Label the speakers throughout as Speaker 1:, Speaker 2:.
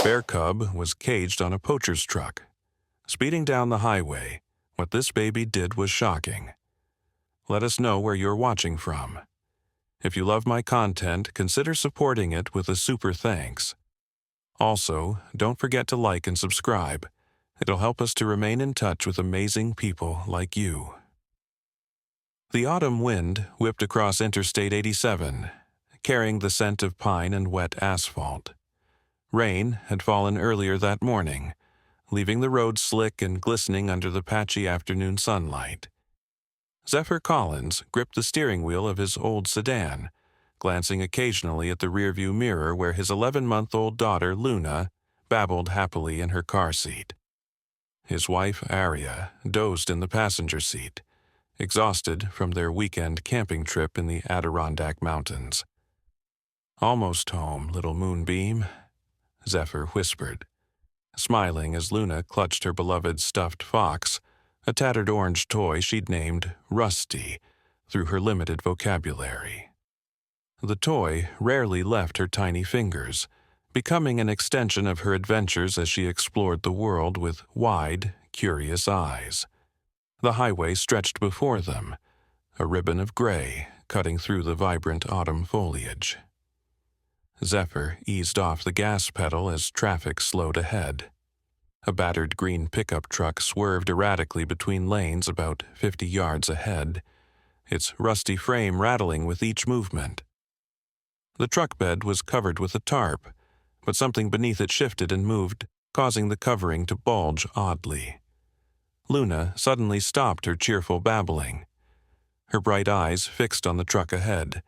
Speaker 1: bear cub was caged on a poacher's truck. Speeding down the highway, what this baby did was shocking. Let us know where you're watching from. If you love my content, consider supporting it with a super thanks. Also, don't forget to like and subscribe. It'll help us to remain in touch with amazing people like you. The autumn wind whipped across Interstate 87, carrying the scent of pine and wet asphalt. Rain had fallen earlier that morning, leaving the road slick and glistening under the patchy afternoon sunlight. Zephyr Collins gripped the steering wheel of his old sedan, glancing occasionally at the rearview mirror where his 11-month-old daughter, Luna, babbled happily in her car seat. His wife, Aria, dozed in the passenger seat, exhausted from their weekend camping trip in the Adirondack Mountains. "Almost home, little moonbeam," Zephyr whispered, smiling as Luna clutched her beloved stuffed fox, a tattered orange toy she'd named Rusty, through her limited vocabulary. The toy rarely left her tiny fingers, becoming an extension of her adventures as she explored the world with wide, curious eyes. The highway stretched before them, a ribbon of gray cutting through the vibrant autumn foliage. Zephyr eased off the gas pedal as traffic slowed ahead. A battered green pickup truck swerved erratically between lanes about 50 yards ahead, its rusty frame rattling with each movement. The truck bed was covered with a tarp, but something beneath it shifted and moved, causing the covering to bulge oddly. Luna suddenly stopped her cheerful babbling, her bright eyes fixed on the truck ahead,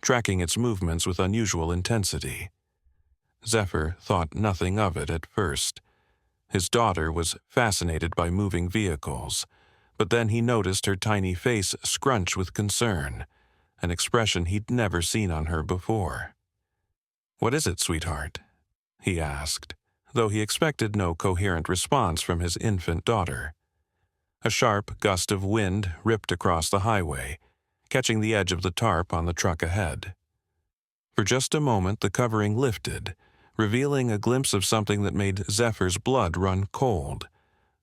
Speaker 1: tracking its movements with unusual intensity. Zephyr thought nothing of it at first. His daughter was fascinated by moving vehicles, but then he noticed her tiny face scrunch with concern, an expression he'd never seen on her before. "What is it, sweetheart?" he asked, though he expected no coherent response from his infant daughter. A sharp gust of wind ripped across the highway, catching the edge of the tarp on the truck ahead. For just a moment the covering lifted, revealing a glimpse of something that made Zephyr's blood run cold.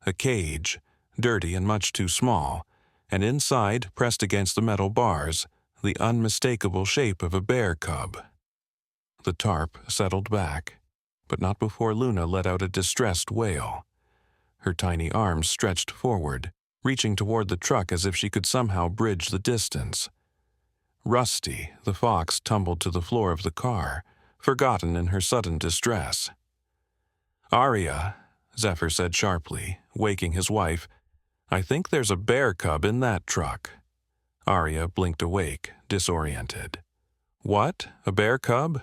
Speaker 1: A cage, dirty and much too small, and inside, pressed against the metal bars, the unmistakable shape of a bear cub. The tarp settled back, but not before Luna let out a distressed wail. Her tiny arms stretched forward, reaching toward the truck as if she could somehow bridge the distance. Rusty, the fox, tumbled to the floor of the car, forgotten in her sudden distress. "Aria," Zephyr said sharply, waking his wife, "I think there's a bear cub in that truck." Aria blinked awake, disoriented. "What? A bear cub?"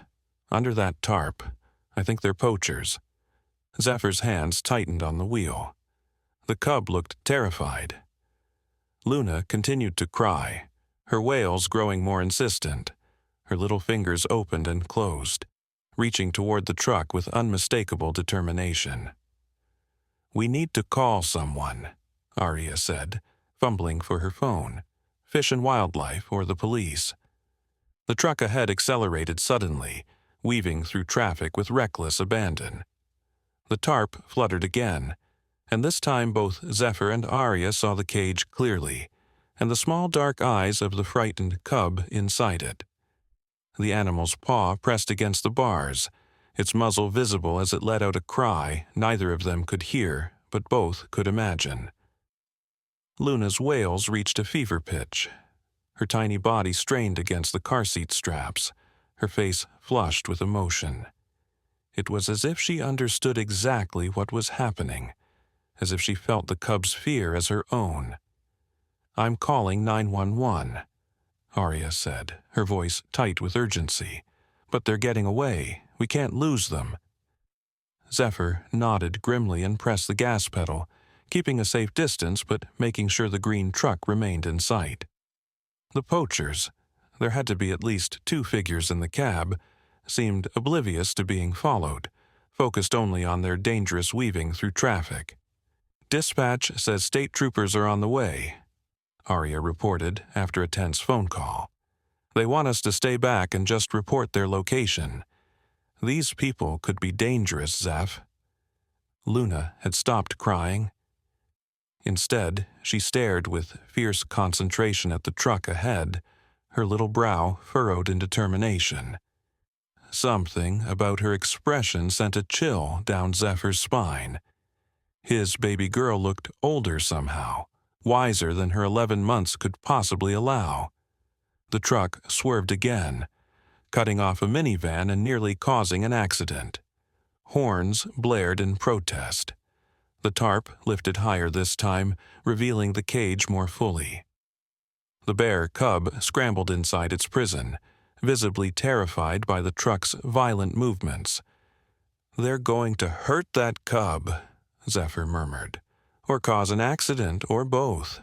Speaker 1: "Under that tarp. I think they're poachers." Zephyr's hands tightened on the wheel. The cub looked terrified. Luna continued to cry, her wails growing more insistent. Her little fingers opened and closed, reaching toward the truck with unmistakable determination. "We need to call someone," Aria said, fumbling for her phone. "Fish and Wildlife or the police." The truck ahead accelerated suddenly, weaving through traffic with reckless abandon. The tarp fluttered again, and this time both Zephyr and Aria saw the cage clearly, and the small dark eyes of the frightened cub inside it. The animal's paw pressed against the bars, its muzzle visible as it let out a cry neither of them could hear, but both could imagine. Luna's wails reached a fever pitch. Her tiny body strained against the car seat straps, her face flushed with emotion. It was as if she understood exactly what was happening, as if she felt the cub's fear as her own. "I'm calling 911, Aria said, her voice tight with urgency. "But they're getting away. We can't lose them." Zephyr nodded grimly and pressed the gas pedal, keeping a safe distance but making sure the green truck remained in sight. The poachers, there had to be at least 2 figures in the cab, seemed oblivious to being followed, focused only on their dangerous weaving through traffic. "Dispatch says state troopers are on the way," Aria reported after a tense phone call. "They want us to stay back and just report their location." These people could be dangerous, Zeph. Luna had stopped crying. Instead, she stared with fierce concentration at the truck ahead, her little brow furrowed in determination. Something about her expression sent a chill down Zephyr's spine. His baby girl looked older somehow, wiser than her 11 months could possibly allow. The truck swerved again, cutting off a minivan and nearly causing an accident. Horns blared in protest. The tarp lifted higher this time, revealing the cage more fully. The bear cub scrambled inside its prison, visibly terrified by the truck's violent movements. "They're going to hurt that cub," Zephyr murmured, "or cause an accident, or both."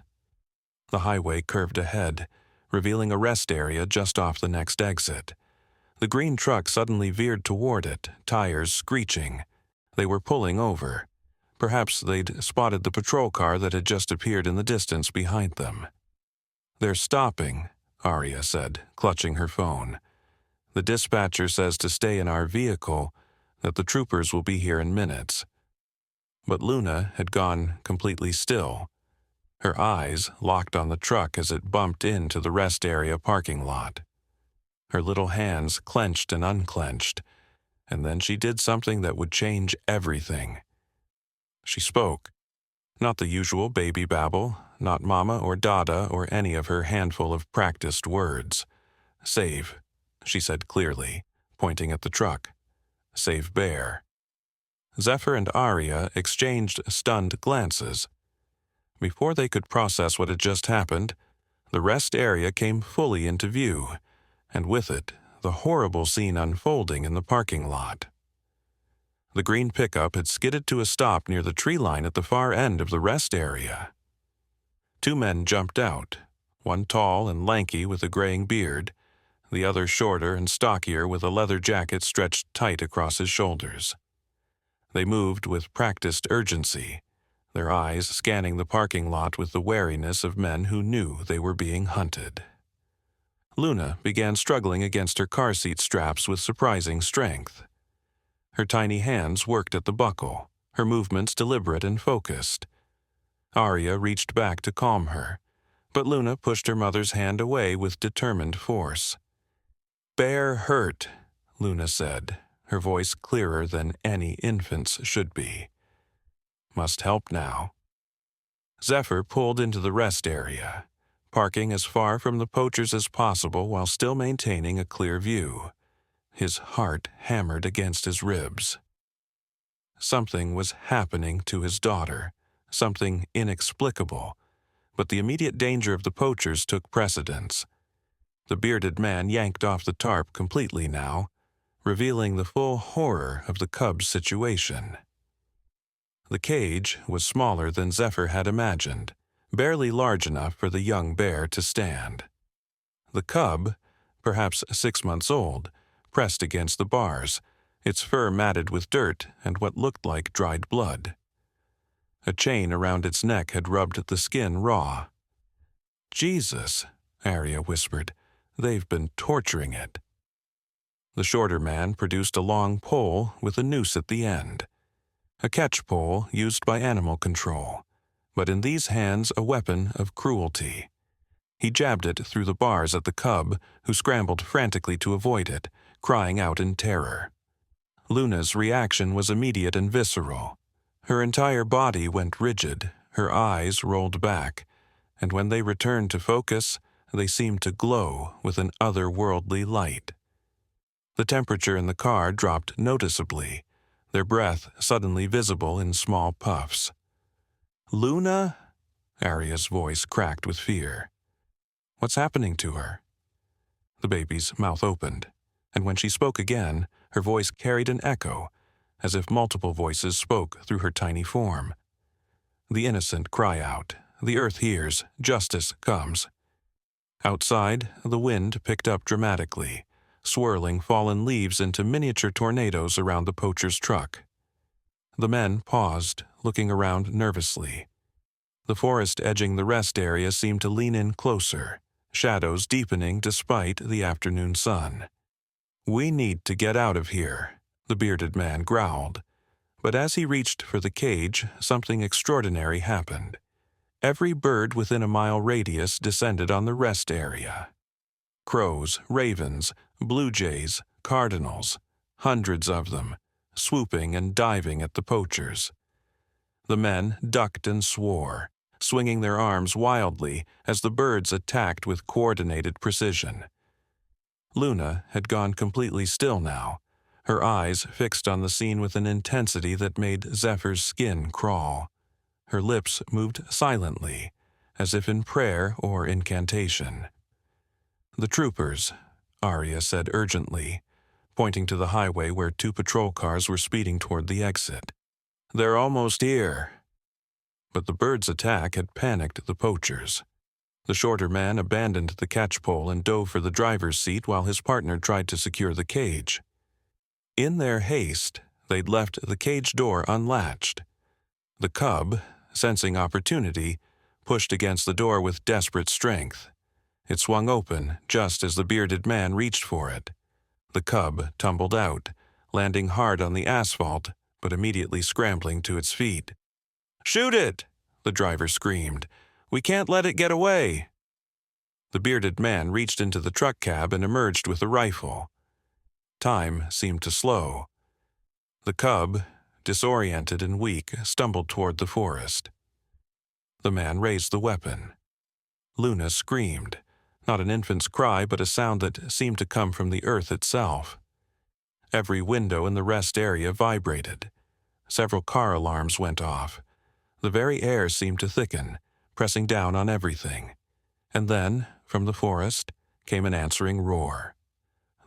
Speaker 1: The highway curved ahead, revealing a rest area just off the next exit. The green truck suddenly veered toward it, tires screeching. They were pulling over. Perhaps they'd spotted the patrol car that had just appeared in the distance behind them. "They're stopping," Arya said, clutching her phone. "The dispatcher says to stay in our vehicle, that the troopers will be here in minutes." But Luna had gone completely still. Her eyes locked on the truck as it bumped into the rest area parking lot. Her little hands clenched and unclenched, and then she did something that would change everything. She spoke. Not the usual baby babble, not mama or dada or any of her handful of practiced words. "Save," she said clearly, pointing at the truck. "Save Bear." Zephyr and Arya exchanged stunned glances. Before they could process what had just happened, the rest area came fully into view, and with it, the horrible scene unfolding in the parking lot. The green pickup had skidded to a stop near the tree line at the far end of the rest area. Two men jumped out, one tall and lanky with a graying beard, the other shorter and stockier with a leather jacket stretched tight across his shoulders. They moved with practiced urgency, their eyes scanning the parking lot with the wariness of men who knew they were being hunted. Luna began struggling against her car seat straps with surprising strength. Her tiny hands worked at the buckle, her movements deliberate and focused. Arya reached back to calm her, but Luna pushed her mother's hand away with determined force. "Bear hurt," Luna said, her voice clearer than any infant's should be. "Must help now." Zephyr pulled into the rest area, parking as far from the poachers as possible while still maintaining a clear view. His heart hammered against his ribs. Something was happening to his daughter, something inexplicable, but the immediate danger of the poachers took precedence. The bearded man yanked off the tarp completely now, revealing the full horror of the cub's situation. The cage was smaller than Zephyr had imagined, barely large enough for the young bear to stand. The cub, perhaps 6 months old, pressed against the bars, its fur matted with dirt and what looked like dried blood. A chain around its neck had rubbed the skin raw. "Jesus," Arya whispered, "they've been torturing it." The shorter man produced a long pole with a noose at the end. A catch pole used by animal control, but in these hands a weapon of cruelty. He jabbed it through the bars at the cub, who scrambled frantically to avoid it, crying out in terror. Luna's reaction was immediate and visceral. Her entire body went rigid, her eyes rolled back, and when they returned to focus, they seemed to glow with an otherworldly light. The temperature in the car dropped noticeably, their breath suddenly visible in small puffs. "Luna?" Arya's voice cracked with fear. "What's happening to her?" The baby's mouth opened, and when she spoke again, her voice carried an echo, as if multiple voices spoke through her tiny form. The innocent cry out, the earth hears, justice comes. Outside, the wind picked up dramatically, swirling fallen leaves into miniature tornadoes around the poacher's truck. The men paused, looking around nervously. The forest edging the rest area seemed to lean in closer, shadows deepening despite the afternoon sun. "We need to get out of here," the bearded man growled. But as he reached for the cage, something extraordinary happened. Every bird within a mile radius descended on the rest area. Crows, ravens, blue jays, cardinals, hundreds of them, swooping and diving at the poachers. The men ducked and swore, swinging their arms wildly as the birds attacked with coordinated precision. Luna had gone completely still now, her eyes fixed on the scene with an intensity that made Zephyr's skin crawl. Her lips moved silently, as if in prayer or incantation. "The troopers," Arya said urgently, pointing to the highway where 2 patrol cars were speeding toward the exit. "They're almost here." But the birds' attack had panicked the poachers. The shorter man abandoned the catchpole and dove for the driver's seat while his partner tried to secure the cage. In their haste, they'd left the cage door unlatched. The cub, sensing opportunity, pushed against the door with desperate strength. It swung open just as the bearded man reached for it. The cub tumbled out, landing hard on the asphalt, but immediately scrambling to its feet. "Shoot it!" the driver screamed. "We can't let it get away." The bearded man reached into the truck cab and emerged with a rifle. Time seemed to slow. The cub, disoriented and weak, stumbled toward the forest. The man raised the weapon. Luna screamed, not an infant's cry, but a sound that seemed to come from the earth itself. Every window in the rest area vibrated. Several car alarms went off. The very air seemed to thicken, pressing down on everything. And then, from the forest, came an answering roar.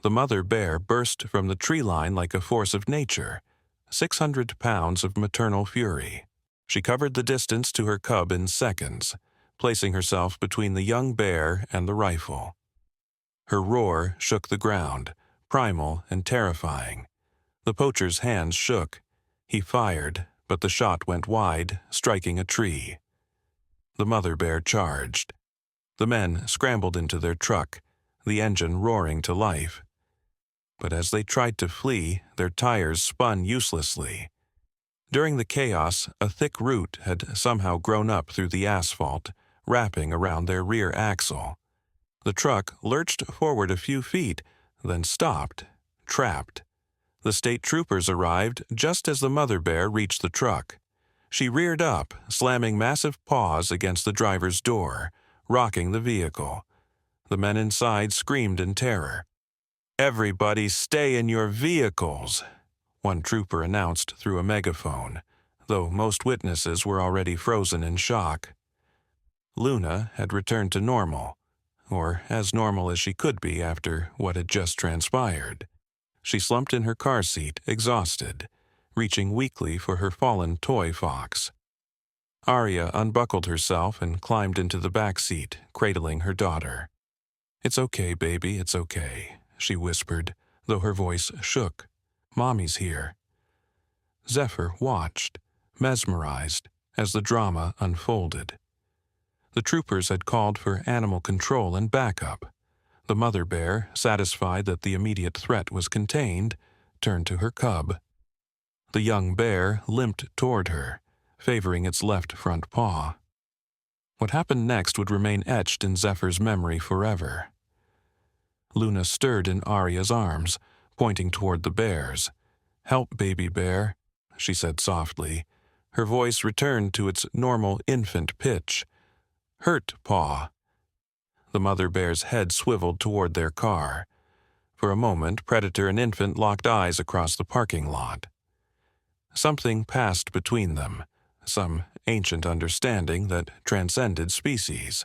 Speaker 1: The mother bear burst from the tree line like a force of nature, 600 pounds of maternal fury. She covered the distance to her cub in seconds, placing herself between the young bear and the rifle. Her roar shook the ground, primal and terrifying. The poacher's hands shook. He fired, but the shot went wide, striking a tree. The mother bear charged. The men scrambled into their truck, the engine roaring to life. But as they tried to flee, their tires spun uselessly. During the chaos, a thick root had somehow grown up through the asphalt, wrapping around their rear axle. The truck lurched forward a few feet, then stopped, trapped. The state troopers arrived just as the mother bear reached the truck. She reared up, slamming massive paws against the driver's door, rocking the vehicle. The men inside screamed in terror. "Everybody stay in your vehicles," one trooper announced through a megaphone, though most witnesses were already frozen in shock. Luna had returned to normal, or as normal as she could be after what had just transpired. She slumped in her car seat, exhausted, reaching weakly for her fallen toy fox. Arya unbuckled herself and climbed into the back seat, cradling her daughter. "It's okay, baby, it's okay," she whispered, though her voice shook. "Mommy's here." Zephyr watched, mesmerized, as the drama unfolded. The troopers had called for animal control and backup. The mother bear, satisfied that the immediate threat was contained, turned to her cub. The young bear limped toward her, favoring its left front paw. What happened next would remain etched in Zephyr's memory forever. Luna stirred in Arya's arms, pointing toward the bears. "Help, baby bear," she said softly. Her voice returned to its normal infant pitch. "Hurt, paw." The mother bear's head swiveled toward their car. For a moment, predator and infant locked eyes across the parking lot. Something passed between them, some ancient understanding that transcended species.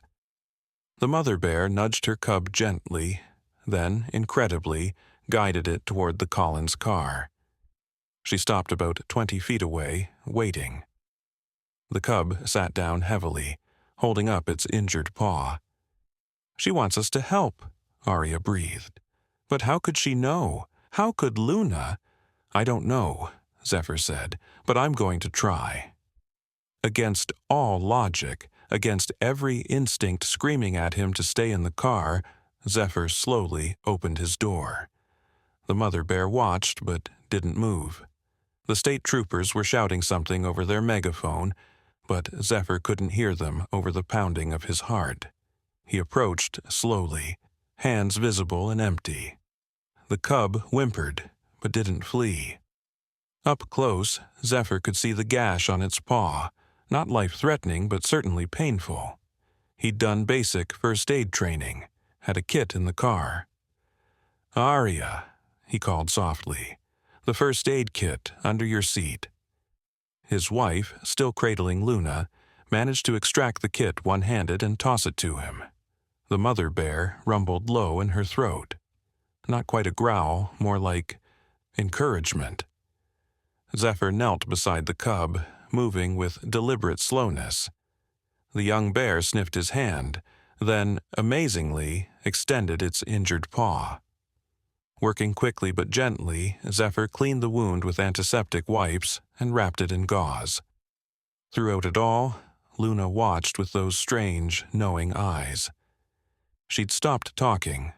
Speaker 1: The mother bear nudged her cub gently, then, incredibly, guided it toward the Collins car. She stopped about 20 feet away, waiting. The cub sat down heavily, holding up its injured paw. "She wants us to help," Arya breathed. "But how could she know? How could Luna?" "I don't know," Zephyr said, "but I'm going to try." Against all logic, against every instinct screaming at him to stay in the car, Zephyr slowly opened his door. The mother bear watched but didn't move. The state troopers were shouting something over their megaphone, but Zephyr couldn't hear them over the pounding of his heart. He approached slowly, hands visible and empty. The cub whimpered, but didn't flee. Up close, Zephyr could see the gash on its paw, not life-threatening but certainly painful. He'd done basic first aid training, had a kit in the car. "Arya," he called softly, "the first aid kit under your seat." His wife, still cradling Luna, managed to extract the kit one-handed and toss it to him. The mother bear rumbled low in her throat. Not quite a growl, more like encouragement. Zephyr knelt beside the cub, moving with deliberate slowness. The young bear sniffed his hand, then, amazingly, extended its injured paw. Working quickly but gently, Zephyr cleaned the wound with antiseptic wipes and wrapped it in gauze. Throughout it all, Luna watched with those strange, knowing eyes. She'd stopped talking,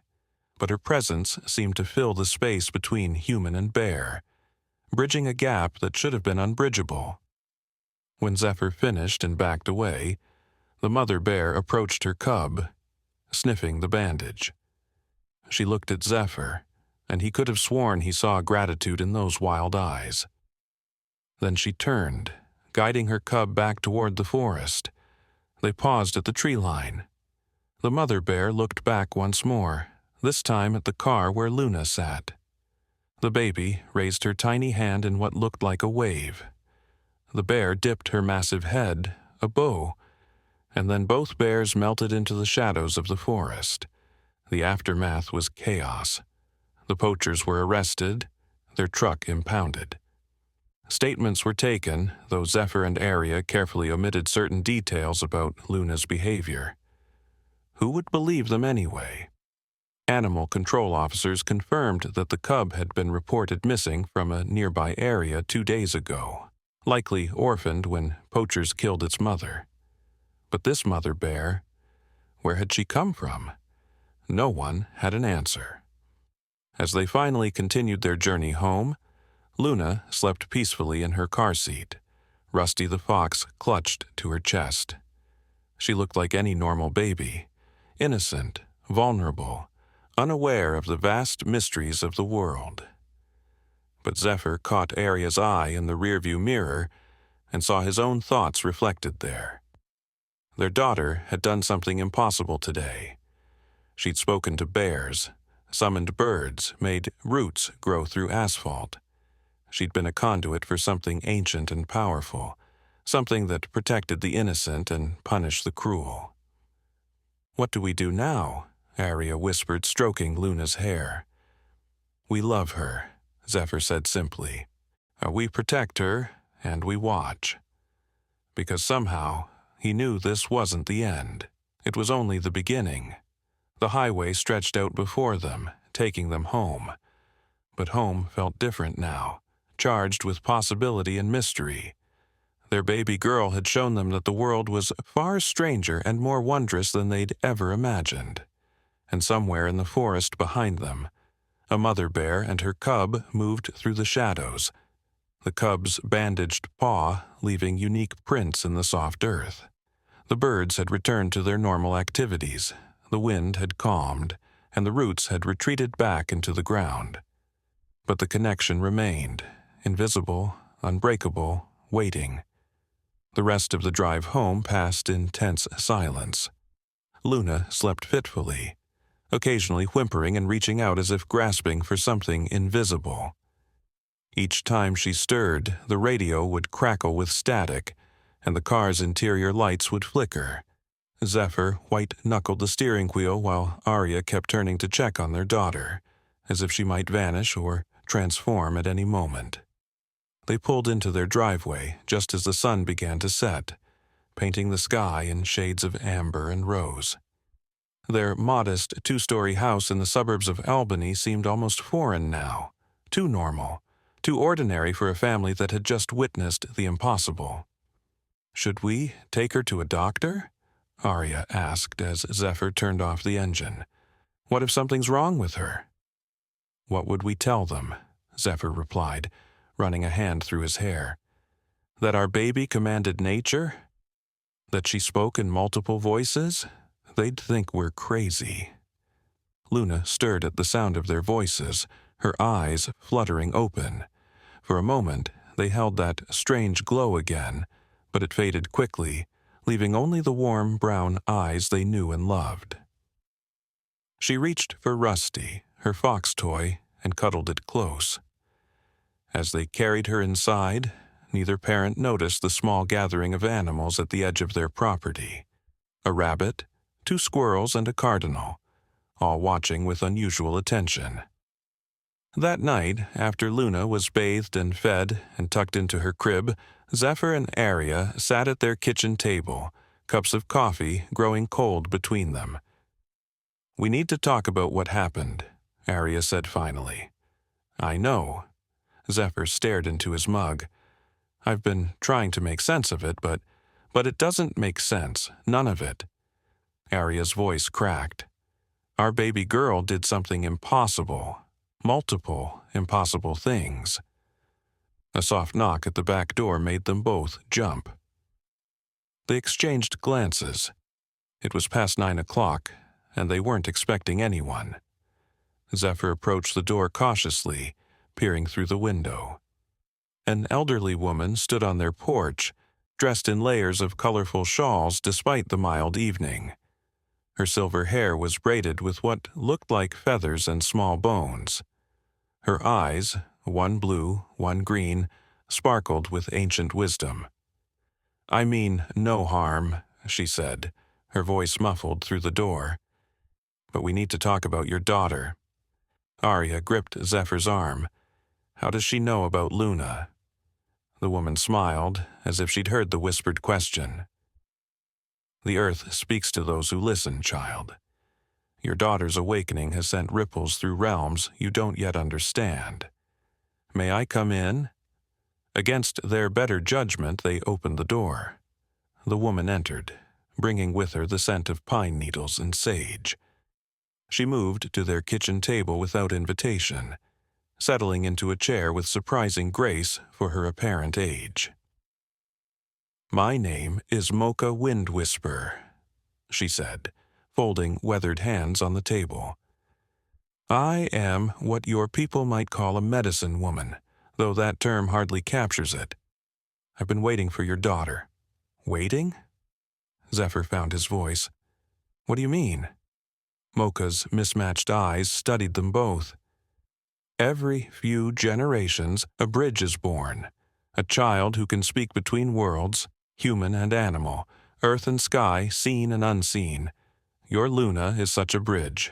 Speaker 1: but her presence seemed to fill the space between human and bear, bridging a gap that should have been unbridgeable. When Zephyr finished and backed away, the mother bear approached her cub, sniffing the bandage. She looked at Zephyr, and he could have sworn he saw gratitude in those wild eyes. Then she turned, guiding her cub back toward the forest. They paused at the tree line. The mother bear looked back once more, this time at the car where Luna sat. The baby raised her tiny hand in what looked like a wave. The bear dipped her massive head, a bow, and then both bears melted into the shadows of the forest. The aftermath was chaos. The poachers were arrested, their truck impounded. Statements were taken, though Zephyr and Arya carefully omitted certain details about Luna's behavior. Who would believe them anyway? Animal control officers confirmed that the cub had been reported missing from a nearby area 2 days ago, likely orphaned when poachers killed its mother. But this mother bear, where had she come from? No one had an answer. As they finally continued their journey home, Luna slept peacefully in her car seat. Rusty the fox clutched to her chest. She looked like any normal baby, innocent, vulnerable, unaware of the vast mysteries of the world. But Zephyr caught Arya's eye in the rearview mirror and saw his own thoughts reflected there. Their daughter had done something impossible today. She'd spoken to bears, summoned birds, made roots grow through asphalt. She'd been a conduit for something ancient and powerful, something that protected the innocent and punished the cruel. "What do we do now?" Arya whispered, stroking Luna's hair. "We love her," Zephyr said simply. "We protect her, and we watch." Because somehow, he knew this wasn't the end. It was only the beginning. The highway stretched out before them, taking them home. But home felt different now, charged with possibility and mystery. Their baby girl had shown them that the world was far stranger and more wondrous than they'd ever imagined. And somewhere in the forest behind them, a mother bear and her cub moved through the shadows, the cub's bandaged paw leaving unique prints in the soft earth. The birds had returned to their normal activities, the wind had calmed, and the roots had retreated back into the ground. But the connection remained, invisible, unbreakable, waiting. The rest of the drive home passed in tense silence. Luna slept fitfully, occasionally whimpering and reaching out as if grasping for something invisible. Each time she stirred, the radio would crackle with static, and the car's interior lights would flicker. Zephyr white-knuckled the steering wheel while Arya kept turning to check on their daughter, as if she might vanish or transform at any moment. They pulled into their driveway just as the sun began to set, painting the sky in shades of amber and rose. Their modest 2-story house in the suburbs of Albany seemed almost foreign now, too normal, too ordinary for a family that had just witnessed the impossible. "Should we take her to a doctor?" Arya asked as Zephyr turned off the engine. "What if something's wrong with her?" "What would we tell them?" Zephyr replied, running a hand through his hair. That our baby commanded nature? That she spoke in multiple voices? They'd think we're crazy. Luna stirred at the sound of their voices, her eyes fluttering open. For a moment, they held that strange glow again, but it faded quickly, leaving only the warm brown eyes they knew and loved. She reached for Rusty, her fox toy, and cuddled it close. As they carried her inside, neither parent noticed the small gathering of animals at the edge of their property. A rabbit, 2 squirrels, and a cardinal, all watching with unusual attention. That night, after Luna was bathed and fed and tucked into her crib, Zephyr and Aria sat at their kitchen table, cups of coffee growing cold between them. "We need to talk about what happened," Aria said finally. "I know." Zephyr stared into his mug. "I've been trying to make sense of it, but it doesn't make sense, none of it." Aria's voice cracked. "Our baby girl did something impossible. Multiple impossible things." A soft knock at the back door made them both jump. They exchanged glances. It was past 9 o'clock, and they weren't expecting anyone. Zephyr approached the door cautiously, peering through the window. An elderly woman stood on their porch, dressed in layers of colorful shawls despite the mild evening. Her silver hair was braided with what looked like feathers and small bones. Her eyes, one blue, one green, sparkled with ancient wisdom. "I mean no harm," she said, her voice muffled through the door. "But we need to talk about your daughter." Aria gripped Zephyr's arm. "How does she know about Luna?" The woman smiled, as if she'd heard the whispered question. "The earth speaks to those who listen, child. Your daughter's awakening has sent ripples through realms you don't yet understand. May I come in?" Against their better judgment, they opened the door. The woman entered, bringing with her the scent of pine needles and sage. She moved to their kitchen table without invitation, settling into a chair with surprising grace for her apparent age. "My name is Mocha Wind Whisper," she said, folding weathered hands on the table. "I am what your people might call a medicine woman, though that term hardly captures it. I've been waiting for your daughter." "Waiting?" Zephyr found his voice. "What do you mean?" Mocha's mismatched eyes studied them both. "Every few generations, a bridge is born, a child who can speak between worlds, human and animal, earth and sky, seen and unseen. Your Luna is such a bridge."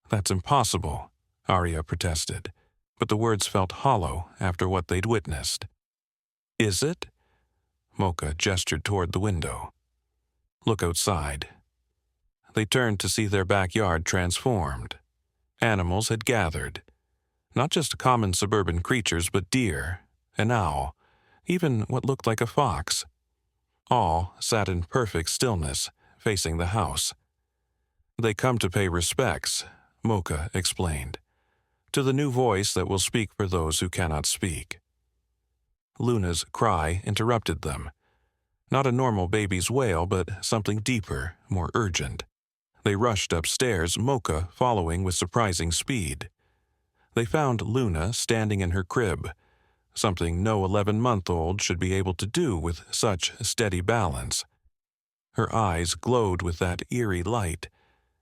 Speaker 1: "That's impossible," Aria protested, but the words felt hollow after what they'd witnessed. "Is it?" Mocha gestured toward the window. "Look outside." They turned to see their backyard transformed. Animals had gathered. Not just common suburban creatures, but deer, an owl, even what looked like a fox. All sat in perfect stillness, facing the house. "They come to pay respects," Mocha explained, "to the new voice that will speak for those who cannot speak." Luna's cry interrupted them. Not a normal baby's wail, but something deeper, more urgent. They rushed upstairs, Mocha following with surprising speed. They found Luna standing in her crib, something no 11-month-old should be able to do with such steady balance. Her eyes glowed with that eerie light,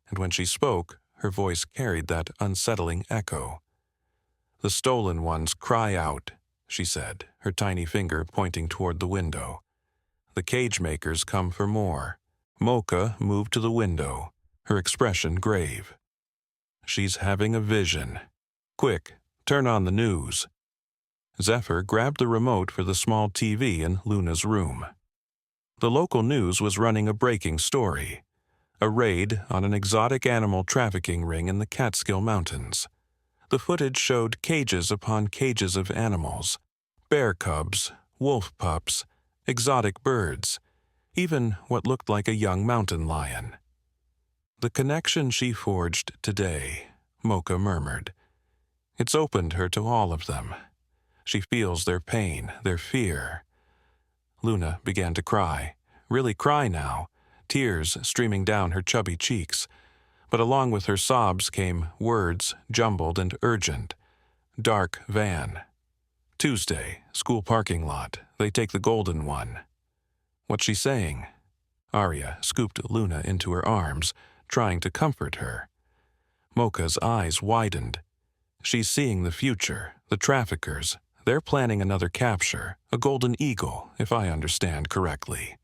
Speaker 1: and when she spoke, her voice carried that unsettling echo. "The stolen ones cry out," she said, her tiny finger pointing toward the window. "The cage makers come for more." Mocha moved to the window, her expression grave. "She's having a vision. Quick, turn on the news." Zephyr grabbed the remote for the small TV in Luna's room. The local news was running a breaking story. A raid on an exotic animal trafficking ring in the Catskill Mountains. The footage showed cages upon cages of animals. Bear cubs, wolf pups, exotic birds, even what looked like a young mountain lion. "The connection she forged today," Mocha murmured. It's opened her to all of them. She feels their pain, their fear. Luna began to cry, really cry now, tears streaming down her chubby cheeks. But along with her sobs came words, jumbled and urgent. Dark van. Tuesday, school parking lot. They take the golden one. What's she saying? Arya scooped Luna into her arms, trying to comfort her. Mocha's eyes widened. She's seeing the future, the traffickers. They're planning another capture, a golden eagle, if I understand correctly.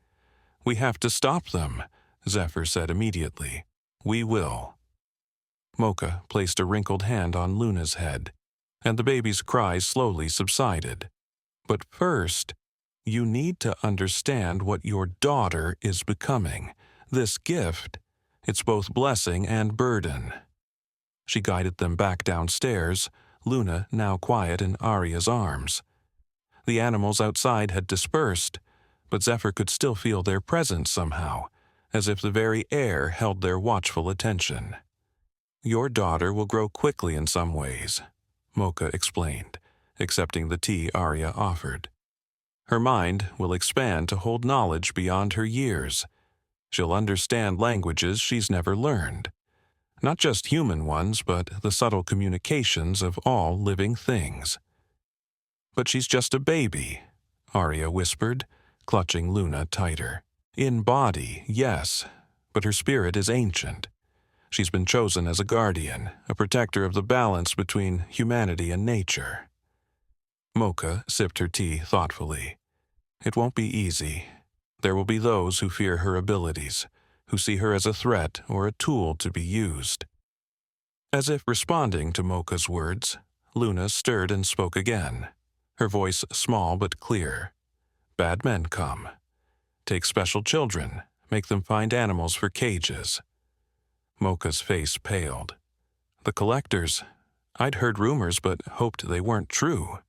Speaker 1: We have to stop them, Zephyr said immediately. We will. Mocha placed a wrinkled hand on Luna's head, and the baby's cries slowly subsided. But first, you need to understand what your daughter is becoming. This gift, it's both blessing and burden. She guided them back downstairs, Luna now quiet in Arya's arms. The animals outside had dispersed, but Zephyr could still feel their presence somehow, as if the very air held their watchful attention. Your daughter will grow quickly in some ways, Mocha explained, accepting the tea Arya offered. Her mind will expand to hold knowledge beyond her years. She'll understand languages she's never learned. Not just human ones, but the subtle communications of all living things. But she's just a baby, Arya whispered, clutching Luna tighter. In body, yes, but her spirit is ancient. She's been chosen as a guardian, a protector of the balance between humanity and nature. Mocha sipped her tea thoughtfully. It won't be easy. There will be those who fear her abilities, who see her as a threat or a tool to be used. As if responding to Mocha's words, Luna stirred and spoke again, her voice small but clear. Bad men come. Take special children, make them find animals for cages. Mocha's face paled. The collectors? I'd heard rumors but hoped they weren't true.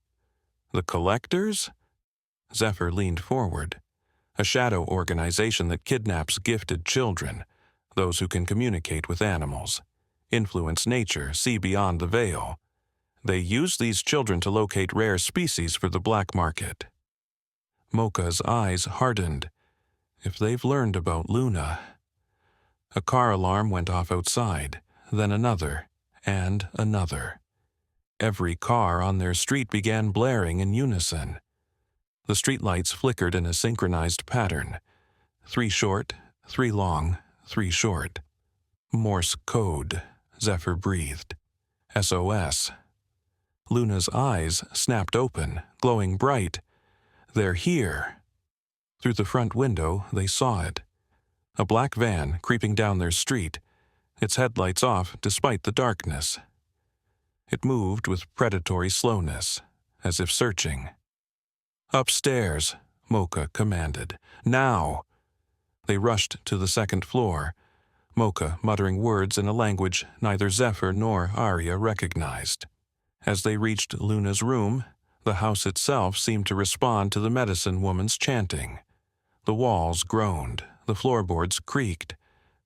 Speaker 1: The collectors? Zephyr leaned forward. A shadow organization that kidnaps gifted children, those who can communicate with animals, influence nature, see beyond the veil. They use these children to locate rare species for the black market. Mocha's eyes hardened. If they've learned about Luna... A car alarm went off outside, then another, and another. Every car on their street began blaring in unison. The streetlights flickered in a synchronized pattern. 3 short, 3 long, 3 short. Morse code, Zephyr breathed. SOS. Luna's eyes snapped open, glowing bright. They're here. Through the front window, they saw it. A black van creeping down their street, its headlights off despite the darkness. It moved with predatory slowness, as if searching. Upstairs, Mocha commanded. Now! They rushed to the 2nd floor, Mocha muttering words in a language neither Zephyr nor Arya recognized. As they reached Luna's room, the house itself seemed to respond to the medicine woman's chanting. The walls groaned, the floorboards creaked,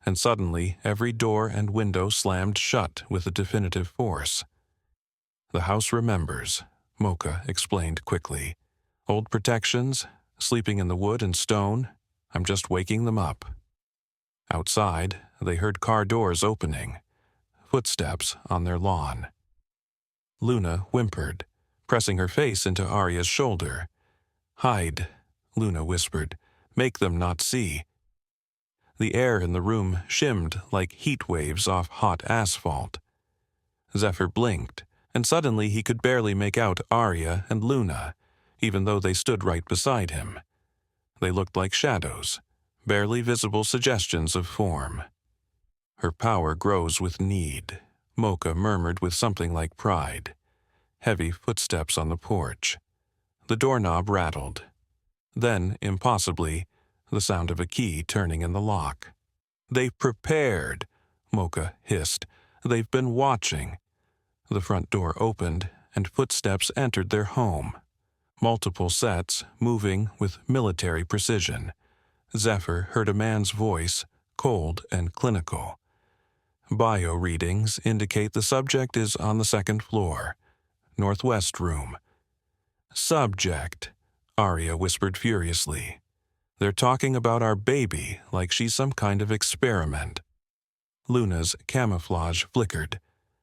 Speaker 1: and suddenly every door and window slammed shut with a definitive force. The house remembers, Mocha explained quickly. Old protections, sleeping in the wood and stone, I'm just waking them up. Outside, they heard car doors opening, footsteps on their lawn. Luna whimpered, pressing her face into Arya's shoulder. Hide, Luna whispered. Make them not see. The air in the room shimmed like heat waves off hot asphalt. Zephyr blinked, and suddenly he could barely make out Arya and Luna, even though they stood right beside him. They looked like shadows, barely visible suggestions of form. Her power grows with need, Mocha murmured with something like pride. Heavy footsteps on the porch. The doorknob rattled. Then, impossibly, the sound of a key turning in the lock. They've prepared, Mocha hissed. They've been watching. The front door opened, and footsteps entered their home. Multiple sets, moving with military precision. Zephyr heard a man's voice, cold and clinical. Bio readings indicate the subject is on the 2nd floor. northwest room. Subject, Arya whispered furiously. They're talking about our baby like she's some kind of experiment. Luna's camouflage flickered,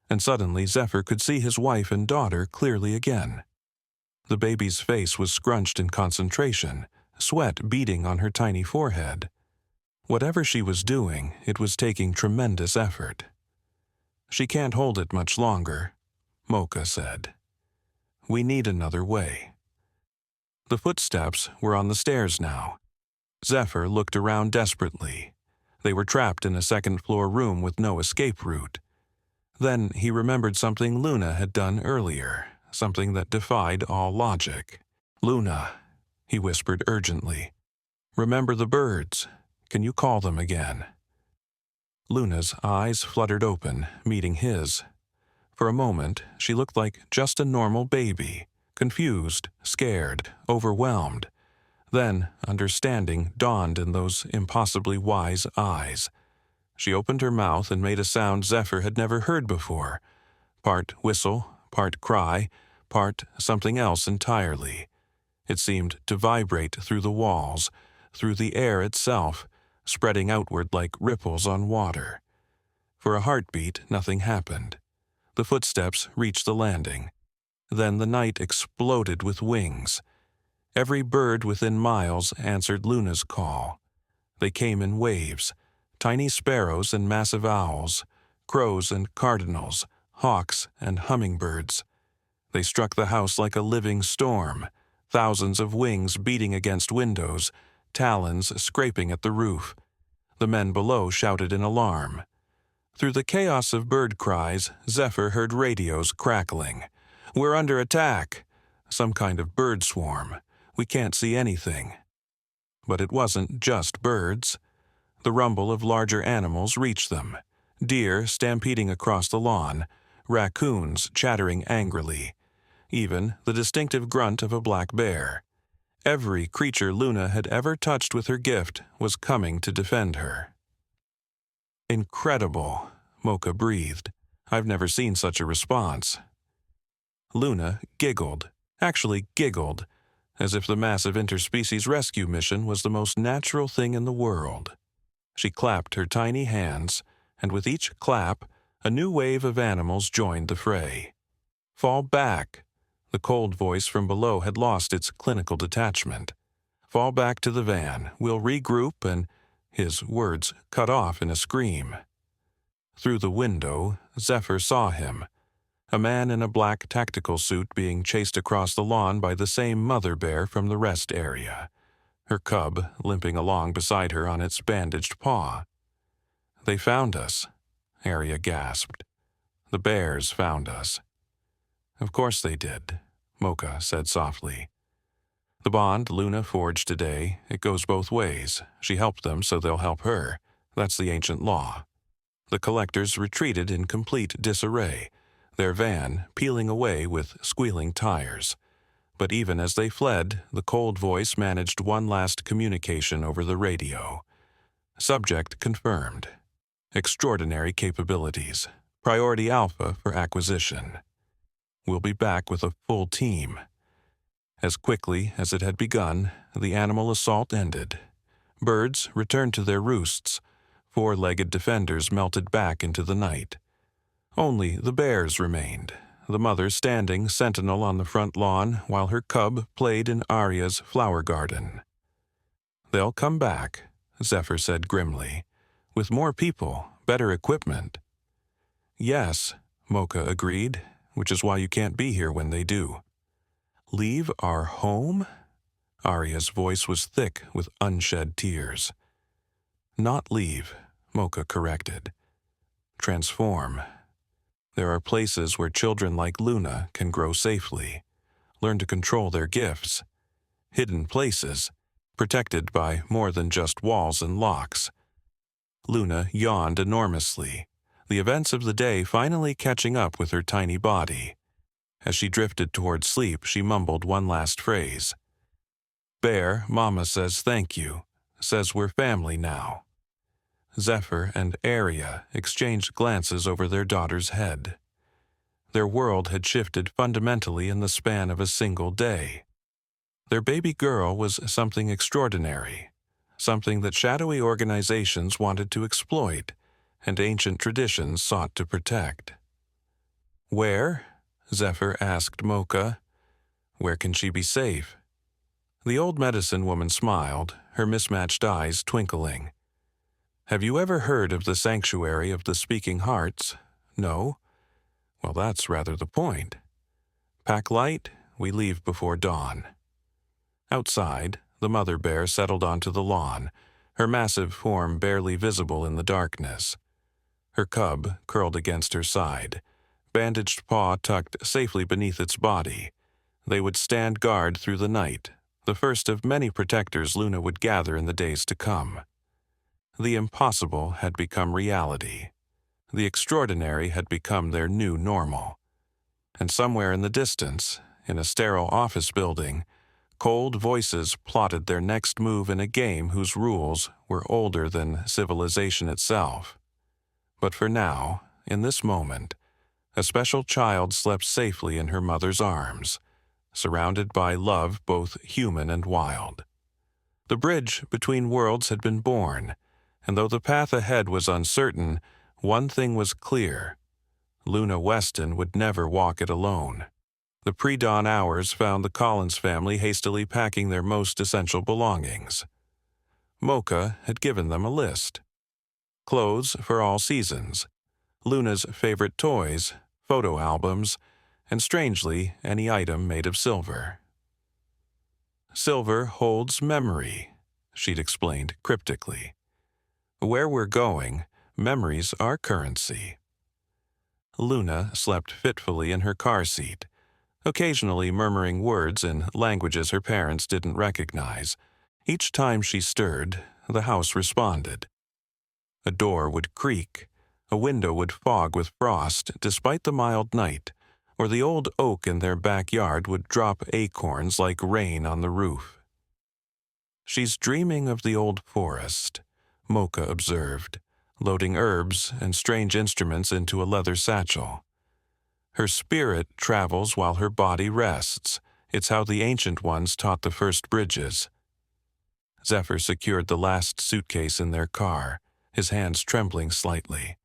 Speaker 1: and suddenly Zephyr could see his wife and daughter clearly again. The baby's face was scrunched in concentration, sweat beading on her tiny forehead. Whatever she was doing, it was taking tremendous effort. She can't hold it much longer, Mocha said. We need another way. The footsteps were on the stairs now. Zephyr looked around desperately. They were trapped in a second-floor room with no escape route. Then he remembered something Luna had done earlier, something that defied all logic. Luna, he whispered urgently. Remember the birds. Can you call them again? Luna's eyes fluttered open, meeting his. For a moment, she looked like just a normal baby, confused, scared, overwhelmed. Then, understanding dawned in those impossibly wise eyes. She opened her mouth and made a sound Zephyr had never heard before, part whistle, part cry, part something else entirely. It seemed to vibrate through the walls, through the air itself, spreading outward like ripples on water. For a heartbeat, nothing happened. The footsteps reached the landing. Then the night exploded with wings. Every bird within miles answered Luna's call. They came in waves, tiny sparrows and massive owls, crows and cardinals, hawks and hummingbirds. They struck the house like a living storm, thousands of wings beating against windows, talons scraping at the roof. The men below shouted in alarm. Through the chaos of bird cries, Zephyr heard radios crackling. We're under attack. Some kind of bird swarm. We can't see anything. But it wasn't just birds. The rumble of larger animals reached them. Deer stampeding across the lawn, raccoons chattering angrily, even the distinctive grunt of a black bear. Every creature Luna had ever touched with her gift was coming to defend her. Incredible, Mocha breathed. I've never seen such a response. Luna giggled, actually giggled, as if the massive interspecies rescue mission was the most natural thing in the world. She clapped her tiny hands, and with each clap, a new wave of animals joined the fray. Fall back. The cold voice from below had lost its clinical detachment. Fall back to the van. We'll regroup and... His words cut off in a scream. Through the window, Zephyr saw him. A man in a black tactical suit being chased across the lawn by the same mother bear from the rest area, her cub limping along beside her on its bandaged paw. They found us, Arya gasped. The bears found us. Of course they did, Mocha said softly. The bond Luna forged today, it goes both ways. She helped them, so they'll help her. That's the ancient law. The collectors retreated in complete disarray, their van peeling away with squealing tires. But even as they fled, the cold voice managed one last communication over the radio. Subject confirmed. Extraordinary capabilities. Priority Alpha for acquisition. We'll be back with a full team. As quickly as it had begun, the animal assault ended. Birds returned to their roosts. Four-legged defenders melted back into the night. Only the bears remained, the mother standing sentinel on the front lawn while her cub played in Arya's flower garden. They'll come back, Zephyr said grimly, with more people, better equipment. Yes, Mocha agreed, which is why you can't be here when they do. Leave our home? Arya's voice was thick with unshed tears. Not leave, Mocha corrected. Transform. There are places where children like Luna can grow safely, learn to control their gifts. Hidden places, protected by more than just walls and locks. Luna yawned enormously, the events of the day finally catching up with her tiny body. As she drifted toward sleep, she mumbled one last phrase. Bear, Mama says thank you, says we're family now. Zephyr and Arya exchanged glances over their daughter's head. Their world had shifted fundamentally in the span of a single day. Their baby girl was something extraordinary, something that shadowy organizations wanted to exploit and ancient traditions sought to protect. "Where?" Zephyr asked Mocha. "Where can she be safe?" The old medicine woman smiled, her mismatched eyes twinkling. "Have you ever heard of the Sanctuary of the Speaking Hearts? No? Well, that's rather the point. Pack light, we leave before dawn." Outside, the mother bear settled onto the lawn, her massive form barely visible in the darkness. Her cub curled against her side, bandaged paw tucked safely beneath its body. They would stand guard through the night, the first of many protectors Luna would gather in the days to come. The impossible had become reality. The extraordinary had become their new normal. And somewhere in the distance, in a sterile office building, cold voices plotted their next move in a game whose rules were older than civilization itself. But for now, in this moment, a special child slept safely in her mother's arms, surrounded by love both human and wild. The bridge between worlds had been born, and though the path ahead was uncertain, one thing was clear: Luna Weston would never walk it alone. The pre-dawn hours found the Collins family hastily packing their most essential belongings. Mocha had given them a list. Clothes for all seasons, Luna's favorite toys, photo albums, and strangely, any item made of silver. "Silver holds memory," she'd explained cryptically. "Where we're going, memories are currency." Luna slept fitfully in her car seat, occasionally murmuring words in languages her parents didn't recognize. Each time she stirred, the house responded. A door would creak, a window would fog with frost despite the mild night, or the old oak in their backyard would drop acorns like rain on the roof. "She's dreaming of the old forest," Mocha observed, loading herbs and strange instruments into a leather satchel. "Her spirit travels while her body rests. It's how the ancient ones taught the first bridges." Zephyr secured the last suitcase in their car, his hands trembling slightly.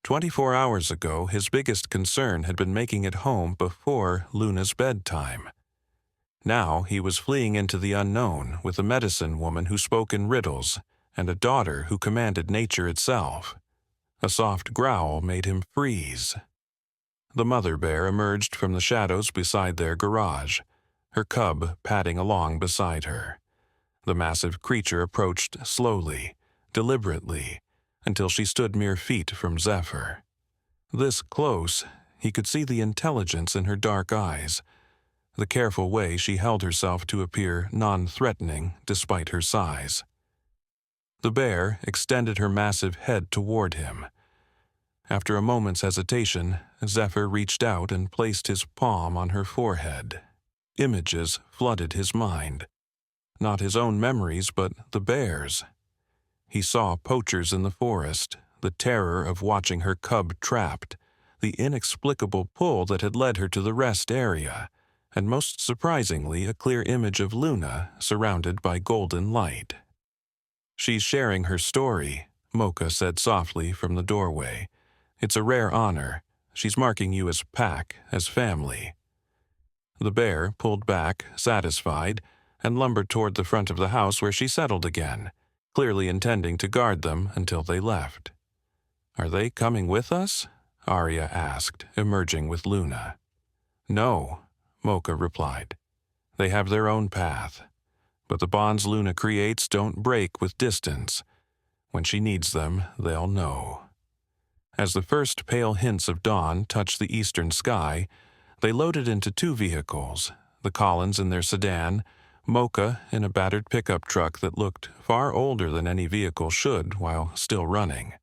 Speaker 1: 24 hours ago, his biggest concern had been making it home before Luna's bedtime. Now he was fleeing into the unknown with a medicine woman who spoke in riddles and a daughter who commanded nature itself. A soft growl made him freeze. The mother bear emerged from the shadows beside their garage, her cub padding along beside her. The massive creature approached slowly, deliberately, until she stood mere feet from Zephyr. This close, he could see the intelligence in her dark eyes, the careful way she held herself to appear non-threatening despite her size. The bear extended her massive head toward him. After a moment's hesitation, Zephyr reached out and placed his palm on her forehead. Images flooded his mind. Not his own memories, but the bear's. He saw poachers in the forest, the terror of watching her cub trapped, the inexplicable pull that had led her to the rest area, and most surprisingly a clear image of Luna surrounded by golden light. "She's sharing her story," Mocha said softly from the doorway. "It's a rare honor. She's marking you as pack, as family." The bear pulled back, satisfied, and lumbered toward the front of the house where she settled again, clearly intending to guard them until they left. "Are they coming with us?" Arya asked, emerging with Luna. "No," Mocha replied. "They have their own path. But the bonds Luna creates don't break with distance. When she needs them, they'll know." As the first pale hints of dawn touched the eastern sky, they loaded into 2 vehicles, the Collins in their sedan, Mocha in a battered pickup truck that looked far older than any vehicle should while still running.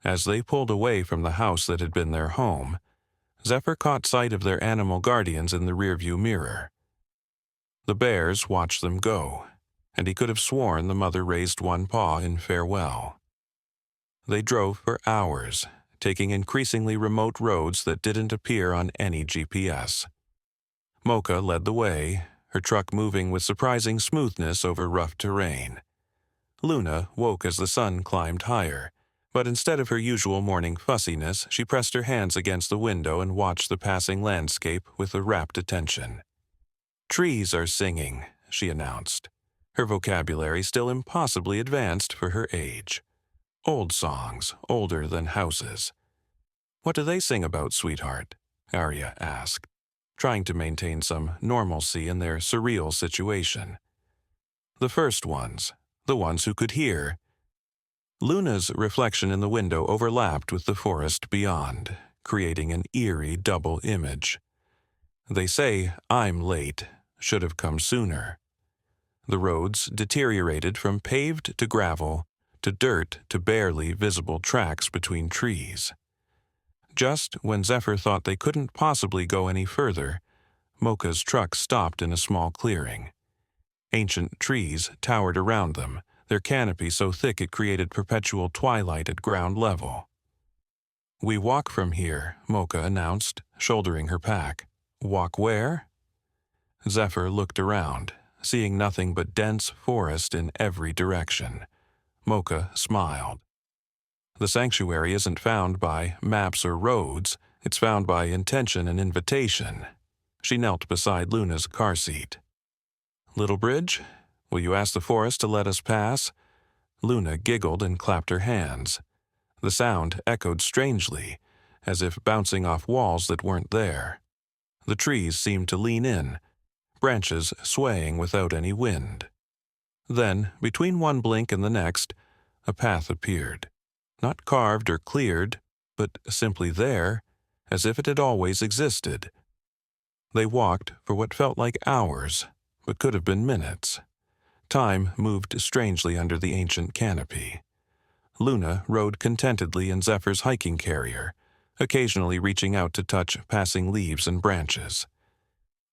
Speaker 1: As they pulled away from the house that had been their home, Zephyr caught sight of their animal guardians in the rearview mirror. The bears watched them go, and he could have sworn the mother raised one paw in farewell. They drove for hours, taking increasingly remote roads that didn't appear on any GPS. Mocha led the way, her truck moving with surprising smoothness over rough terrain. Luna woke as the sun climbed higher, but instead of her usual morning fussiness, she pressed her hands against the window and watched the passing landscape with a rapt attention. "Trees are singing," she announced, her vocabulary still impossibly advanced for her age. "Old songs, older than houses." "What do they sing about, sweetheart?" Arya asked, trying to maintain some normalcy in their surreal situation. "The first ones, the ones who could hear." Luna's reflection in the window overlapped with the forest beyond, creating an eerie double image. "They say I'm late, should have come sooner." The roads deteriorated from paved to gravel, to dirt to barely visible tracks between trees. Just when Zephyr thought they couldn't possibly go any further, Mocha's truck stopped in a small clearing. Ancient trees towered around them, their canopy so thick it created perpetual twilight at ground level. "We walk from here," Mocha announced, shouldering her pack. "Walk where?" Zephyr looked around, seeing nothing but dense forest in every direction. Mocha smiled. "The sanctuary isn't found by maps or roads, it's found by intention and invitation." She knelt beside Luna's car seat. "Little Bridge, will you ask the forest to let us pass?" Luna giggled and clapped her hands. The sound echoed strangely, as if bouncing off walls that weren't there. The trees seemed to lean in, branches swaying without any wind. Then, between one blink and the next, a path appeared. Not carved or cleared, but simply there, as if it had always existed. They walked for what felt like hours, but could have been minutes. Time moved strangely under the ancient canopy. Luna rode contentedly in Zephyr's hiking carrier, occasionally reaching out to touch passing leaves and branches.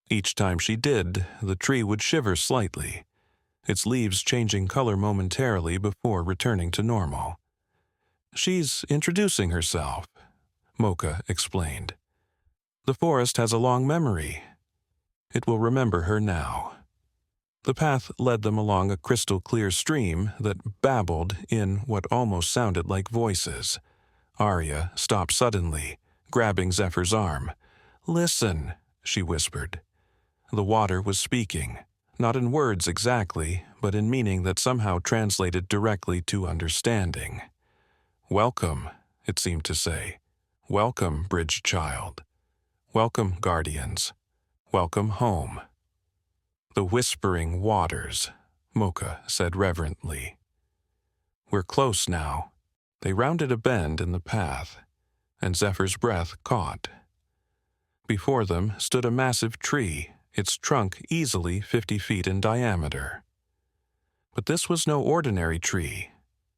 Speaker 1: Each time she did, the tree would shiver slightly, its leaves changing color momentarily before returning to normal. "She's introducing herself," Mocha explained. "The forest has a long memory. It will remember her now." The path led them along a crystal-clear stream that babbled in what almost sounded like voices. Arya stopped suddenly, grabbing Zephyr's arm. "Listen," she whispered. The water was speaking, not in words exactly, but in meaning that somehow translated directly to understanding. "Welcome," it seemed to say. "Welcome, bridge child. Welcome, guardians. Welcome home." "The whispering waters," Mocha said reverently. "We're close now." They rounded a bend in the path, and Zephyr's breath caught. Before them stood a massive tree, its trunk easily 50 feet in diameter. But this was no ordinary tree.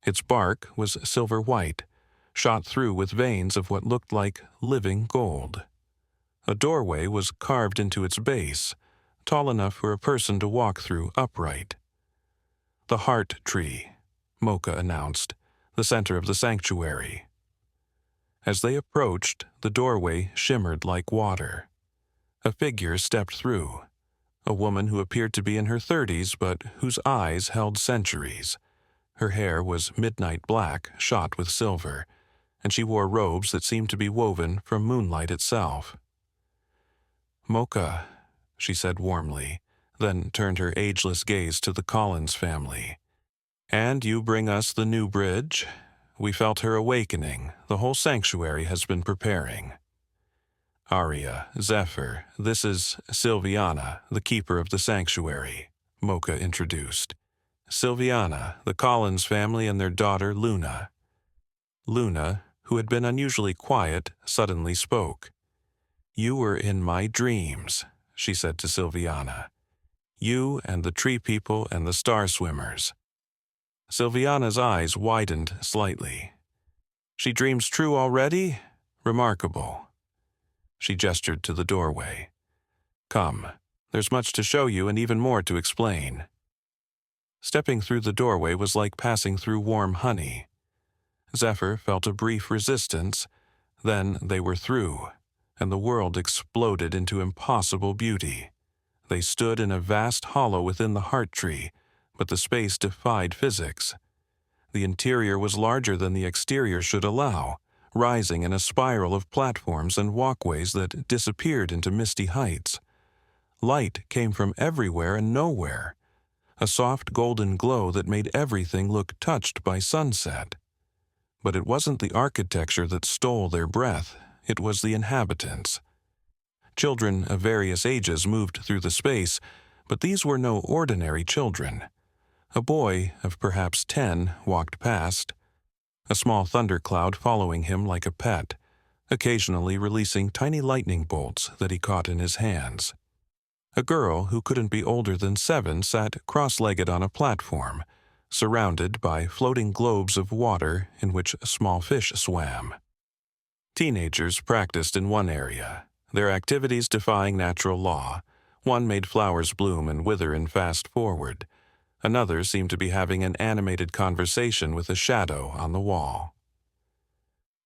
Speaker 1: Its bark was silver-white, shot through with veins of what looked like living gold. A doorway was carved into its base, tall enough for a person to walk through upright. "The heart tree," Mocha announced, the center of the sanctuary. As they approached, the doorway shimmered like water. A figure stepped through, a woman who appeared to be in her 30s but whose eyes held centuries. Her hair was midnight black, shot with silver, and she wore robes that seemed to be woven from moonlight itself. "Mocha," she said warmly, then turned her ageless gaze to the Collins family. "And you bring us the new bridge? We felt her awakening. The whole sanctuary has been preparing." "Arya, Zephyr, this is Silviana, the keeper of the sanctuary," Mocha introduced. "Silviana, the Collins family and their daughter Luna." Luna, who had been unusually quiet, suddenly spoke. "You were in my dreams," she said to Silviana. "You and the tree people and the star swimmers." Silviana's eyes widened slightly. "She dreams true already? Remarkable." She gestured to the doorway. "Come, there's much to show you and even more to explain." Stepping through the doorway was like passing through warm honey. Zephyr felt a brief resistance, Then they were through, and the world exploded into impossible beauty. They stood in a vast hollow within the heart tree, but the space defied physics. The interior was larger than the exterior should allow, rising in a spiral of platforms and walkways that disappeared into misty heights. Light came from everywhere and nowhere, a soft golden glow that made everything look touched by sunset. But it wasn't the architecture that stole their breath, it was the inhabitants. Children of various ages moved through the space, but these were no ordinary children. A boy of perhaps 10 walked past, a small thundercloud following him like a pet, occasionally releasing tiny lightning bolts that he caught in his hands. A girl who couldn't be older than 7 sat cross-legged on a platform, surrounded by floating globes of water in which small fish swam. Teenagers practiced in one area, their activities defying natural law. One made flowers bloom and wither and fast forward. Another seemed to be having an animated conversation with a shadow on the wall.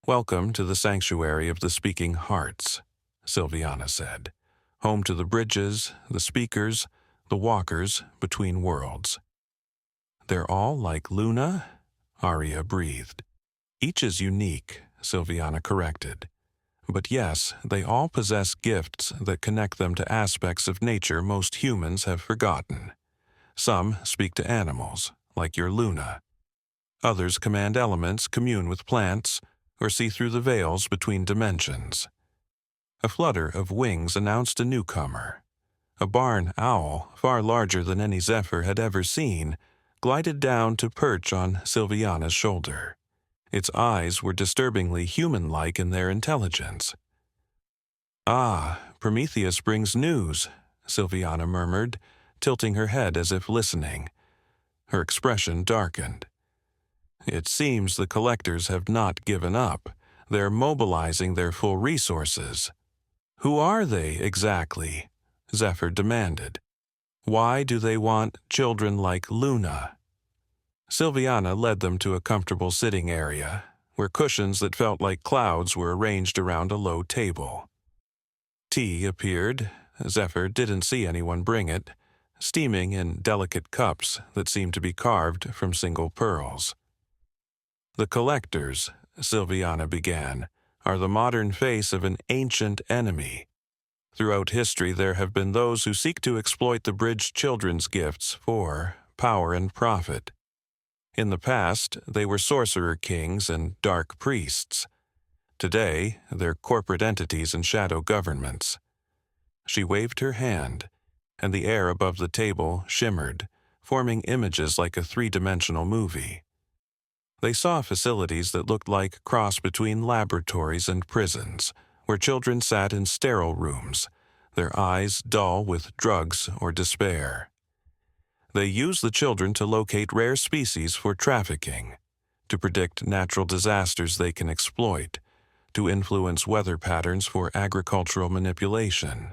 Speaker 1: "Welcome to the sanctuary of the speaking hearts," Silviana said. "Home to the bridges, the speakers, the walkers between worlds." "They're all like Luna?" Arya breathed. "Each is unique," Silviana corrected. "But yes, they all possess gifts that connect them to aspects of nature most humans have forgotten. Some speak to animals, like your Luna. Others command elements, commune with plants, or see through the veils between dimensions." A flutter of wings announced a newcomer. A barn owl, far larger than any Zephyr had ever seen, glided down to perch on Silviana's shoulder. Its eyes were disturbingly human-like in their intelligence. "Ah, Prometheus brings news," Silviana murmured, tilting her head as if listening. Her expression darkened. "It seems the collectors have not given up. They're mobilizing their full resources." "Who are they, exactly?" Zephyr demanded. "Why do they want children like Luna?" Silviana led them to a comfortable sitting area, where cushions that felt like clouds were arranged around a low table. Tea appeared. Zephyr didn't see anyone bring it, steaming in delicate cups that seemed to be carved from single pearls. "The collectors," Silviana began, "are the modern face of an ancient enemy. Throughout history there have been those who seek to exploit the bridged children's gifts for power and profit. In the past, they were sorcerer kings and dark priests. Today, they're corporate entities and shadow governments." She waved her hand, and the air above the table shimmered, forming images like a 3-dimensional movie. They saw facilities that looked like a cross between laboratories and prisons, where children sat in sterile rooms, their eyes dull with drugs or despair. They use the children to locate rare species for trafficking, to predict natural disasters they can exploit, to influence weather patterns for agricultural manipulation.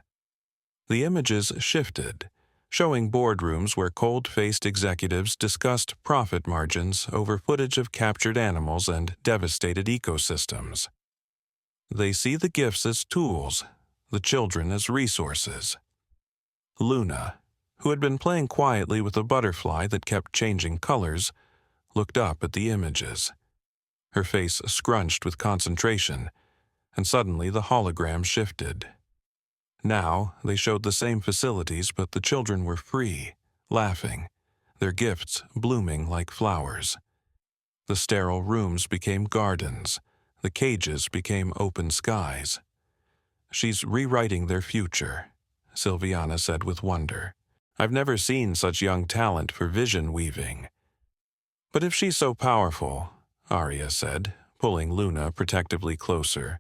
Speaker 1: The images shifted, showing boardrooms where cold-faced executives discussed profit margins over footage of captured animals and devastated ecosystems. They see the gifts as tools, the children as resources. Luna, who had been playing quietly with a butterfly that kept changing colors, looked up at the images. Her face scrunched with concentration, and suddenly the hologram shifted. Now they showed the same facilities, but the children were free, laughing, their gifts blooming like flowers. The sterile rooms became gardens, the cages became open skies. "She's rewriting their future," Silviana said with wonder. "I've never seen such young talent for vision weaving." "But if she's so powerful," Arya said, pulling Luna protectively closer,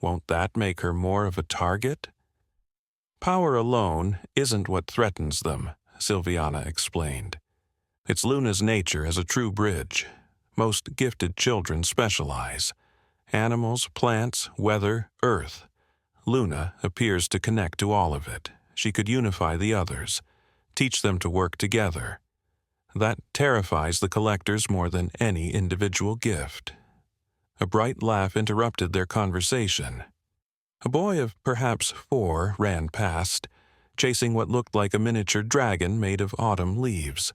Speaker 1: "won't that make her more of a target?" "Power alone isn't what threatens them," Silviana explained. "It's Luna's nature as a true bridge. Most gifted children specialize. Animals, plants, weather, earth. Luna appears to connect to all of it. She could unify the others, teach them to work together. That terrifies the collectors more than any individual gift." A bright laugh interrupted their conversation. A boy of perhaps 4 ran past, chasing what looked like a miniature dragon made of autumn leaves.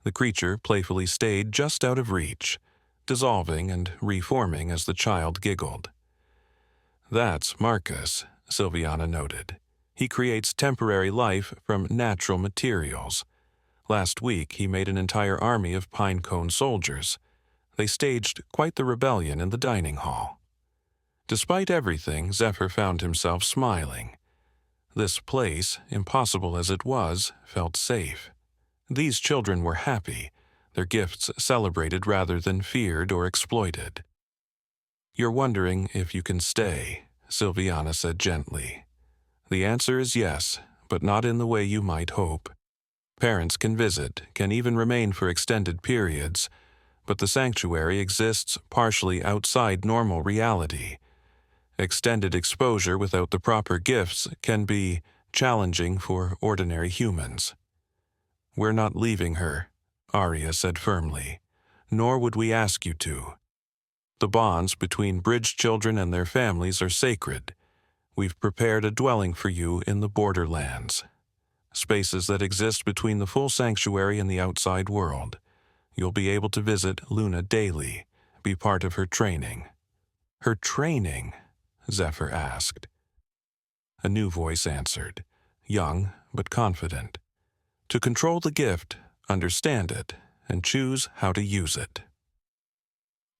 Speaker 1: The creature playfully stayed just out of reach, dissolving and reforming as the child giggled. "That's Marcus," Silviana noted. "He creates temporary life from natural materials. Last week he made an entire army of pinecone soldiers. They staged quite the rebellion in the dining hall." Despite everything, Zephyr found himself smiling. This place, impossible as it was, felt safe. These children were happy, their gifts celebrated rather than feared or exploited. "You're wondering if you can stay," Silviana said gently. "The answer is yes, but not in the way you might hope. Parents can visit, can even remain for extended periods, but the sanctuary exists partially outside normal reality. Extended exposure without the proper gifts can be challenging for ordinary humans." "We're not leaving her," Arya said firmly, "nor would we ask you to. The bonds between bridge children and their families are sacred. We've prepared a dwelling for you in the borderlands, spaces that exist between the full sanctuary and the outside world. You'll be able to visit Luna daily, be part of her training." "Her training?" Zephyr asked. A new voice answered, young but confident. "To control the gift, understand it, and choose how to use it."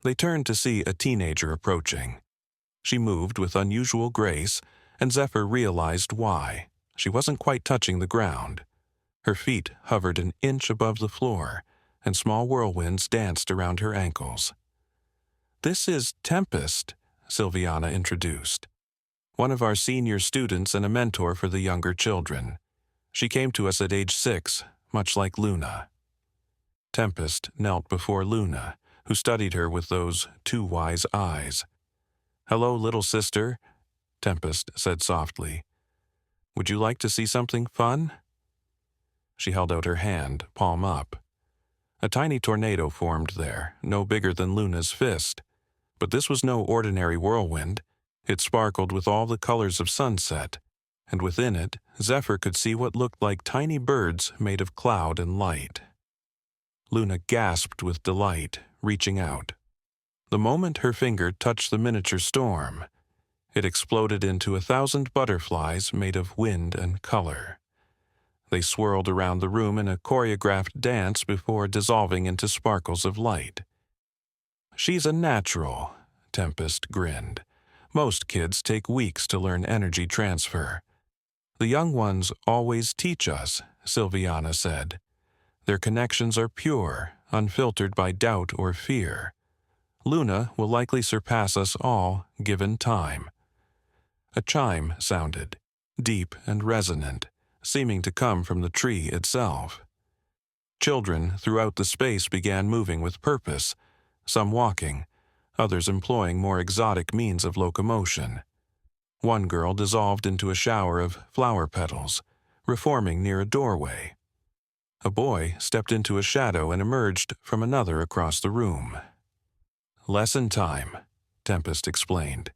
Speaker 1: They turned to see a teenager approaching. She moved with unusual grace, and Zephyr realized why. She wasn't quite touching the ground. Her feet hovered an inch above the floor, and small whirlwinds danced around her ankles. "This is Tempest," Silviana introduced. "One of our senior students and a mentor for the younger children. She came to us at age 6, much like Luna." Tempest knelt before Luna, who studied her with those 2 wise eyes. "Hello, little sister," Tempest said softly. "Would you like to see something fun?" She held out her hand, palm up. A tiny tornado formed there, no bigger than Luna's fist. But this was no ordinary whirlwind. It sparkled with all the colors of sunset, and within it, Zephyr could see what looked like tiny birds made of cloud and light. Luna gasped with delight, reaching out. The moment her finger touched the miniature storm, it exploded into 1,000 butterflies made of wind and color. They swirled around the room in a choreographed dance before dissolving into sparkles of light. "She's a natural," Tempest grinned. "Most kids take weeks to learn energy transfer. The young ones always teach us," Silviana said. "Their connections are pure, unfiltered by doubt or fear. Luna will likely surpass us all, given time." A chime sounded, deep and resonant, seeming to come from the tree itself. Children throughout the space began moving with purpose, some walking, others employing more exotic means of locomotion. One girl dissolved into a shower of flower petals, reforming near a doorway. A boy stepped into a shadow and emerged from another across the room. "Lesson time," Tempest explained.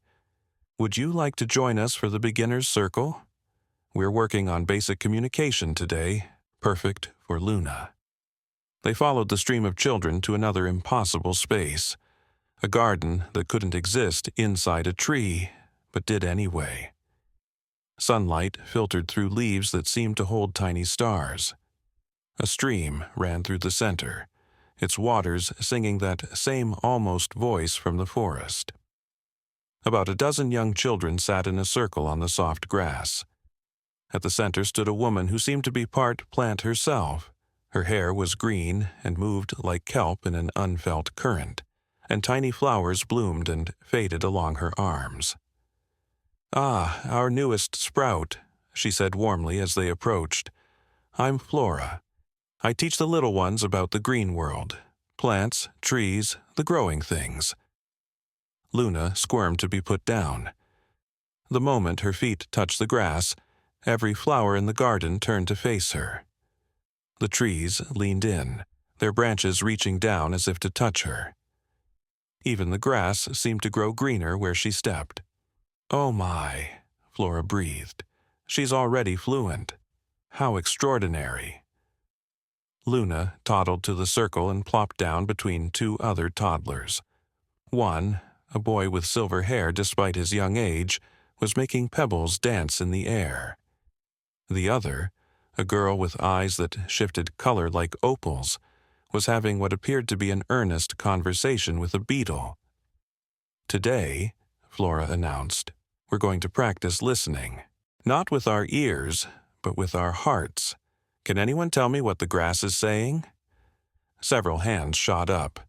Speaker 1: "Would you like to join us for the beginner's circle? We're working on basic communication today, perfect for Luna." They followed the stream of children to another impossible space, a garden that couldn't exist inside a tree, but did anyway. Sunlight filtered through leaves that seemed to hold tiny stars. A stream ran through the center, its waters singing that same almost voice from the forest. About a dozen young children sat in a circle on the soft grass. At the center stood a woman who seemed to be part plant herself. Her hair was green and moved like kelp in an unfelt current, and tiny flowers bloomed and faded along her arms. "Ah, our newest sprout," she said warmly as they approached. "I'm Flora. I teach the little ones about the green world, plants, trees, the growing things." Luna squirmed to be put down. The moment her feet touched the grass, every flower in the garden turned to face her. The trees leaned in, their branches reaching down as if to touch her. Even the grass seemed to grow greener where she stepped. "Oh my," Flora breathed. "She's already fluent. How extraordinary." Luna toddled to the circle and plopped down between two other toddlers. One, a boy with silver hair despite his young age, was making pebbles dance in the air. The other, a girl with eyes that shifted color like opals, was having what appeared to be an earnest conversation with a beetle. "Today," Flora announced, "we're going to practice listening. Not with our ears, but with our hearts. Can anyone tell me what the grass is saying?" Several hands shot up.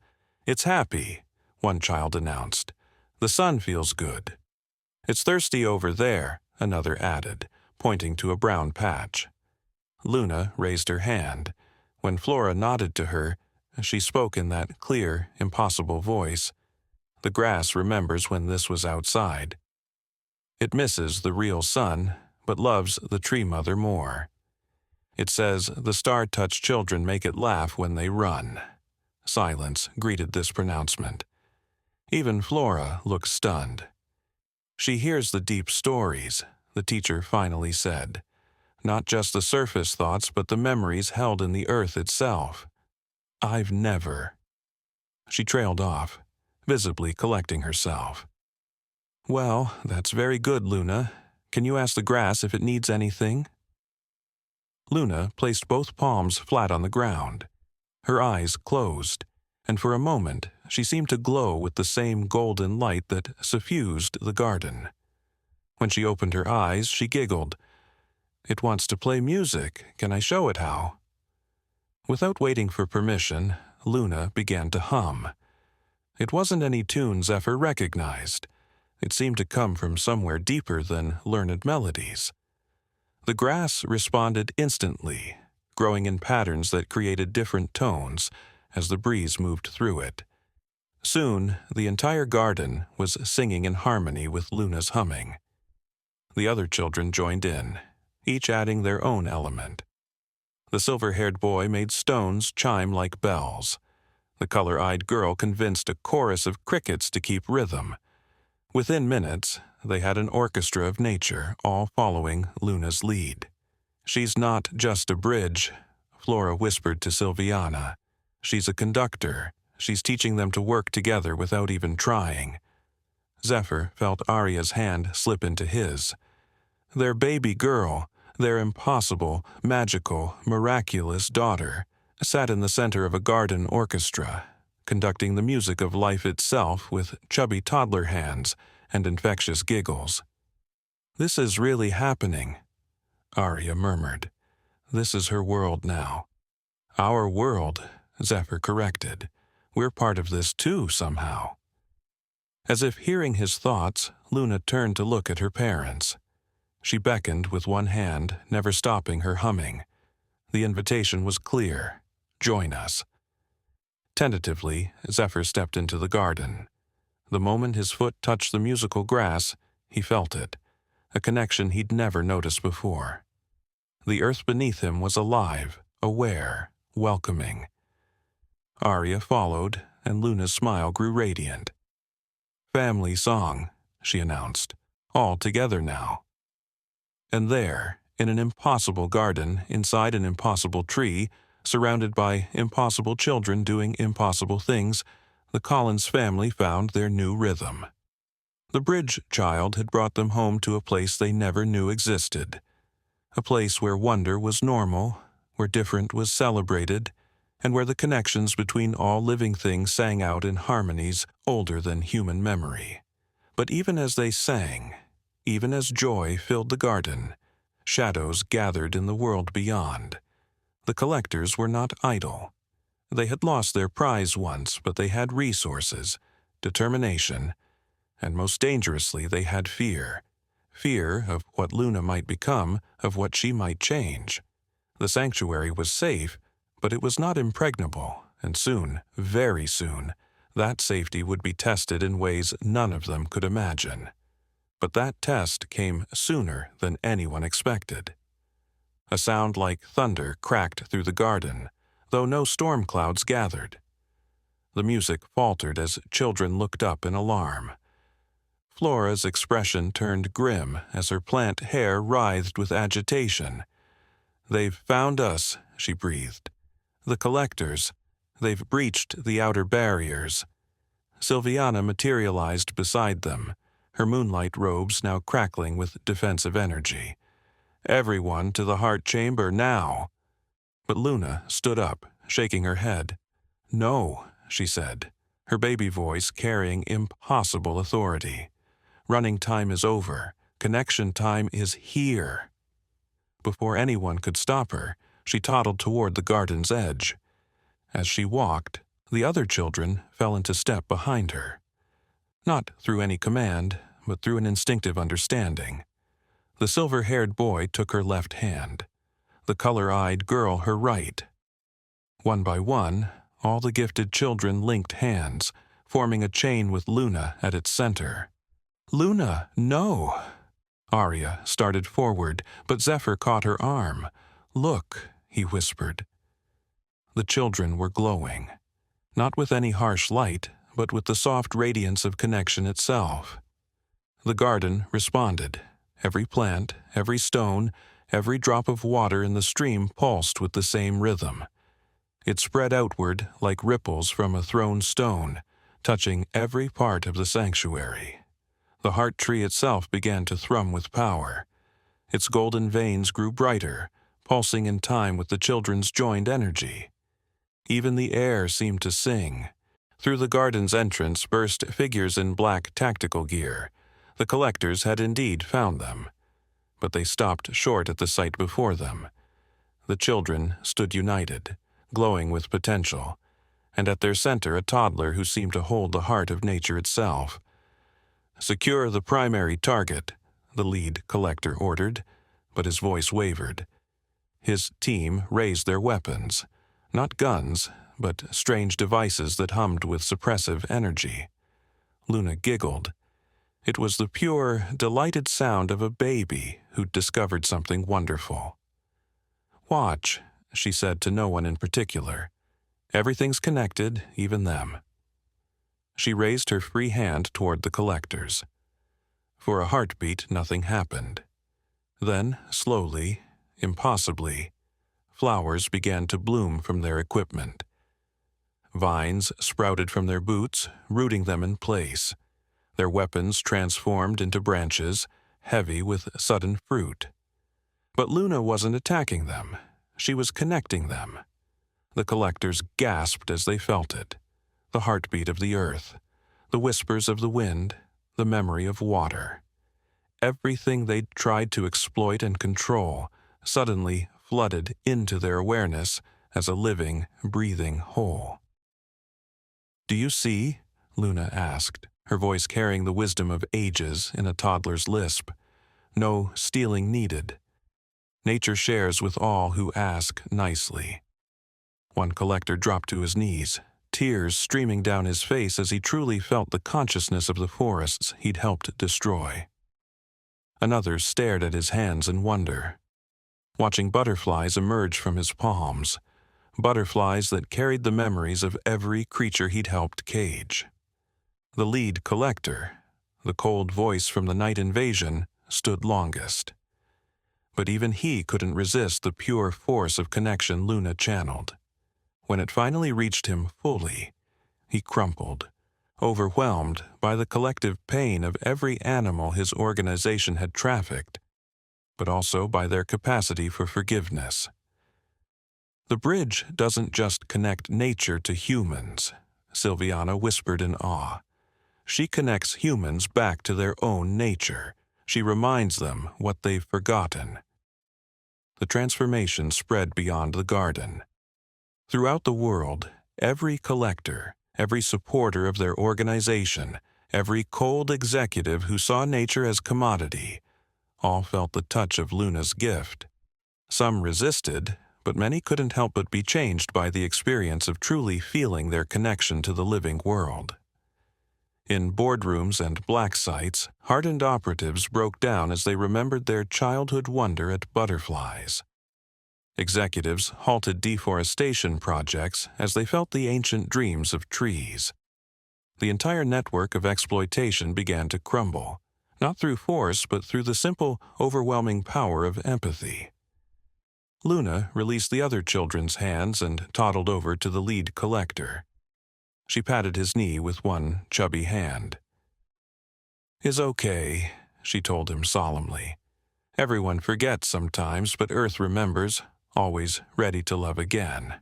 Speaker 1: "It's happy," one child announced. "The sun feels good." "It's thirsty over there," another added, pointing to a brown patch. Luna raised her hand. When Flora nodded to her, she spoke in that clear, impossible voice. The grass remembers when this was outside. It misses the real sun, but loves the tree mother more. It says the star-touched children make it laugh when they run. Silence greeted this pronouncement. Even Flora looked stunned. "She hears the deep stories," the teacher finally said. "Not just the surface thoughts, but the memories held in the earth itself. I've never." She trailed off, visibly collecting herself. "Well, that's very good, Luna. Can you ask the grass if it needs anything?" Luna placed both palms flat on the ground. Her eyes closed, and for a moment she seemed to glow with the same golden light that suffused the garden. When she opened her eyes, she giggled. "It wants to play music. Can I show it how?" Without waiting for permission, Luna began to hum. It wasn't any tune Zephyr recognized. It seemed to come from somewhere deeper than learned melodies. The grass responded instantly, growing in patterns that created different tones as the breeze moved through it. Soon, the entire garden was singing in harmony with Luna's humming. The other children joined in, each adding their own element. The silver-haired boy made stones chime like bells. The color-eyed girl convinced a chorus of crickets to keep rhythm. Within minutes, they had an orchestra of nature, all following Luna's lead. "She's not just a bridge," Flora whispered to Silviana. "She's a conductor. She's teaching them to work together without even trying." Zephyr felt Arya's hand slip into his. Their baby girl, their impossible, magical, miraculous daughter, sat in the center of a garden orchestra, conducting the music of life itself with chubby toddler hands and infectious giggles. "This is really happening," Arya murmured. "This is her world now." "Our world," Zephyr corrected. "We're part of this too, somehow." As if hearing his thoughts, Luna turned to look at her parents. She beckoned with one hand, never stopping her humming. The invitation was clear. "Join us." Tentatively, Zephyr stepped into the garden. The moment his foot touched the musical grass, he felt it, a connection he'd never noticed before. The earth beneath him was alive, aware, welcoming. Arya followed, and Luna's smile grew radiant. "Family song," she announced. "All together now." And there, in an impossible garden, inside an impossible tree, surrounded by impossible children doing impossible things, the Collins family found their new rhythm. The bridge child had brought them home to a place they never knew existed. A place where wonder was normal, where different was celebrated, and where the connections between all living things sang out in harmonies older than human memory. But even as they sang, even as joy filled the garden, shadows gathered in the world beyond. The collectors were not idle. They had lost their prize once, but they had resources, determination, and most dangerously they had fear. Fear of what Luna might become, of what she might change. The sanctuary was safe, but it was not impregnable, and soon, very soon, that safety would be tested in ways none of them could imagine. But that test came sooner than anyone expected. A sound like thunder cracked through the garden, though no storm clouds gathered. The music faltered as children looked up in alarm. Flora's expression turned grim as her plant hair writhed with agitation. "They've found us," she breathed. "The collectors. They've breached the outer barriers." Sylviana materialized beside them, her moonlight robes now crackling with defensive energy. "Everyone to the heart chamber now." But Luna stood up, shaking her head. "No," she said, her baby voice carrying impossible authority. "Running time is over. Connection time is here." Before anyone could stop her, she toddled toward the garden's edge. As she walked, the other children fell into step behind her. Not through any command, but through an instinctive understanding. The silver-haired boy took her left hand, the color-eyed girl her right. One by one, all the gifted children linked hands, forming a chain with Luna at its center. "Luna, no!" Arya started forward, but Zephyr caught her arm. "Look," he whispered. The children were glowing, not with any harsh light, but with the soft radiance of connection itself. The garden responded. Every plant, every stone, every drop of water in the stream pulsed with the same rhythm. It spread outward like ripples from a thrown stone, touching every part of the sanctuary. The heart tree itself began to thrum with power. Its golden veins grew brighter, pulsing in time with the children's joined energy. Even the air seemed to sing. Through the garden's entrance burst figures in black tactical gear. The collectors had indeed found them. But they stopped short at the sight before them. The children stood united, glowing with potential, and at their center a toddler who seemed to hold the heart of nature itself. "Secure the primary target," the lead collector ordered, but his voice wavered. His team raised their weapons, not guns, but strange devices that hummed with suppressive energy. Luna giggled. It was the pure, delighted sound of a baby who'd discovered something wonderful. "Watch," she said to no one in particular. "Everything's connected, even them." She raised her free hand toward the collectors. For a heartbeat, nothing happened. Then, slowly, impossibly, flowers began to bloom from their equipment. Vines sprouted from their boots, rooting them in place. Their weapons transformed into branches, heavy with sudden fruit. But Luna wasn't attacking them. She was connecting them. The collectors gasped as they felt it. The heartbeat of the earth, the whispers of the wind, the memory of water. Everything they'd tried to exploit and control suddenly flooded into their awareness as a living, breathing whole. "Do you see?" Luna asked, her voice carrying the wisdom of ages in a toddler's lisp. "No stealing needed. Nature shares with all who ask nicely." One collector dropped to his knees, tears streaming down his face as he truly felt the consciousness of the forests he'd helped destroy. Another stared at his hands in wonder, watching butterflies emerge from his palms, butterflies that carried the memories of every creature he'd helped cage. The lead collector, the cold voice from the night invasion, stood longest. But even he couldn't resist the pure force of connection Luna channeled. When it finally reached him fully, he crumpled, overwhelmed by the collective pain of every animal his organization had trafficked, but also by their capacity for forgiveness. "The bridge doesn't just connect nature to humans," Sylviana whispered in awe. "She connects humans back to their own nature. She reminds them what they've forgotten." The transformation spread beyond the garden. Throughout the world, every collector, every supporter of their organization, every cold executive who saw nature as commodity, all felt the touch of Luna's gift. Some resisted, but many couldn't help but be changed by the experience of truly feeling their connection to the living world. In boardrooms and black sites, hardened operatives broke down as they remembered their childhood wonder at butterflies. Executives halted deforestation projects as they felt the ancient dreams of trees. The entire network of exploitation began to crumble, not through force but through the simple, overwhelming power of empathy. Luna released the other children's hands and toddled over to the lead collector. She patted his knee with one chubby hand. "It's okay," she told him solemnly. "Everyone forgets sometimes, but Earth remembers, always ready to love again."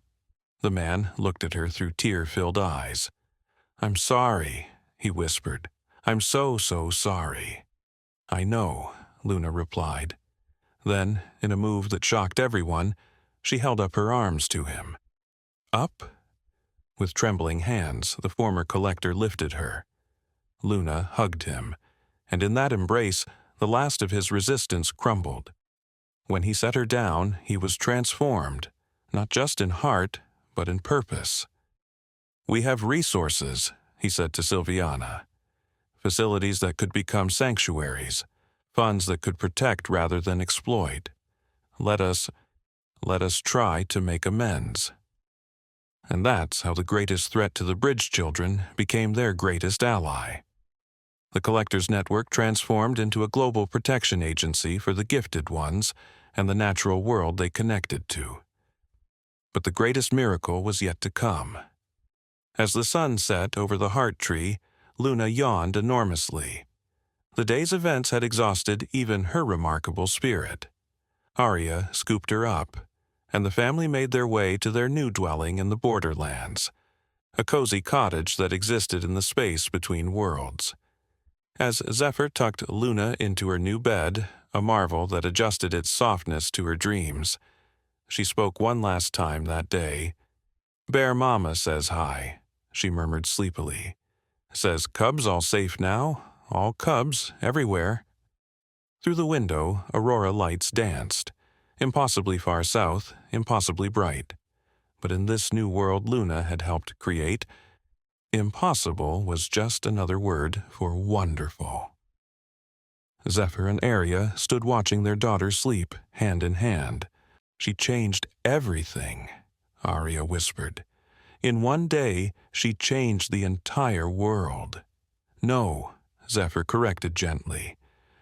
Speaker 1: The man looked at her through tear-filled eyes. "I'm sorry," he whispered. "I'm so sorry." "I know," Luna replied. Then, in a move that shocked everyone, she held up her arms to him. "Up?" With trembling hands, the former collector lifted her. Luna hugged him, and in that embrace, the last of his resistance crumbled. When he set her down, he was transformed, not just in heart, but in purpose. "We have resources," he said to Silviana. "Facilities that could become sanctuaries, funds that could protect rather than exploit. Let us try to make amends." And that's how the greatest threat to the bridge children became their greatest ally. The Collectors Network transformed into a global protection agency for the gifted ones and the natural world they connected to. But the greatest miracle was yet to come. As the sun set over the heart tree, Luna yawned enormously. The day's events had exhausted even her remarkable spirit. Arya scooped her up, and the family made their way to their new dwelling in the borderlands, a cozy cottage that existed in the space between worlds. As Zephyr tucked Luna into her new bed, a marvel that adjusted its softness to her dreams, she spoke one last time that day. "Bear Mama says hi," she murmured sleepily. "Says cubs all safe now, all cubs everywhere." Through the window, aurora lights danced, impossibly far south, impossibly bright. But in this new world Luna had helped create, impossible was just another word for wonderful. Zephyr and Arya stood watching their daughter sleep, hand in hand. "She changed everything," Arya whispered. "In one day, she changed the entire world." "No," Zephyr corrected gently.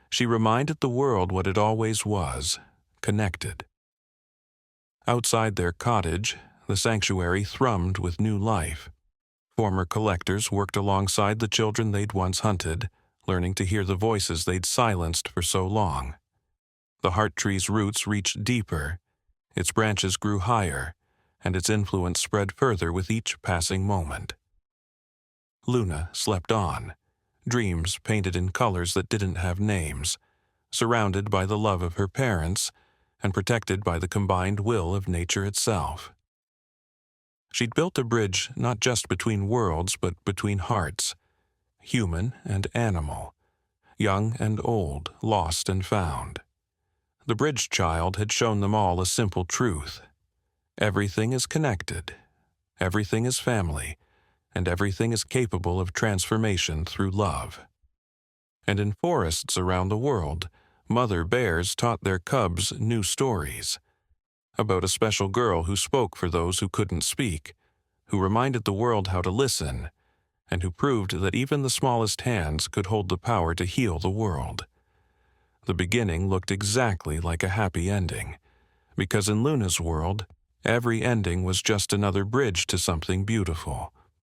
Speaker 1: "She reminded the world what it always was, connected." Outside their cottage, the sanctuary thrummed with new life. Former collectors worked alongside the children they'd once hunted, learning to hear the voices they'd silenced for so long. The heart tree's roots reached deeper, its branches grew higher, and its influence spread further with each passing moment. Luna slept on, dreams painted in colors that didn't have names, surrounded by the love of her parents, and protected by the combined will of nature itself. She'd built a bridge not just between worlds, but between hearts, human and animal, young and old, lost and found. The bridge child had shown them all a simple truth. Everything is connected, everything is family, and everything is capable of transformation through love. And in forests around the world, mother bears taught their cubs new stories about a special girl who spoke for those who couldn't speak, who reminded the world how to listen, and who proved that even the smallest hands could hold the power to heal the world. The beginning looked exactly like a happy ending, because in Luna's world, every ending was just another bridge to something beautiful.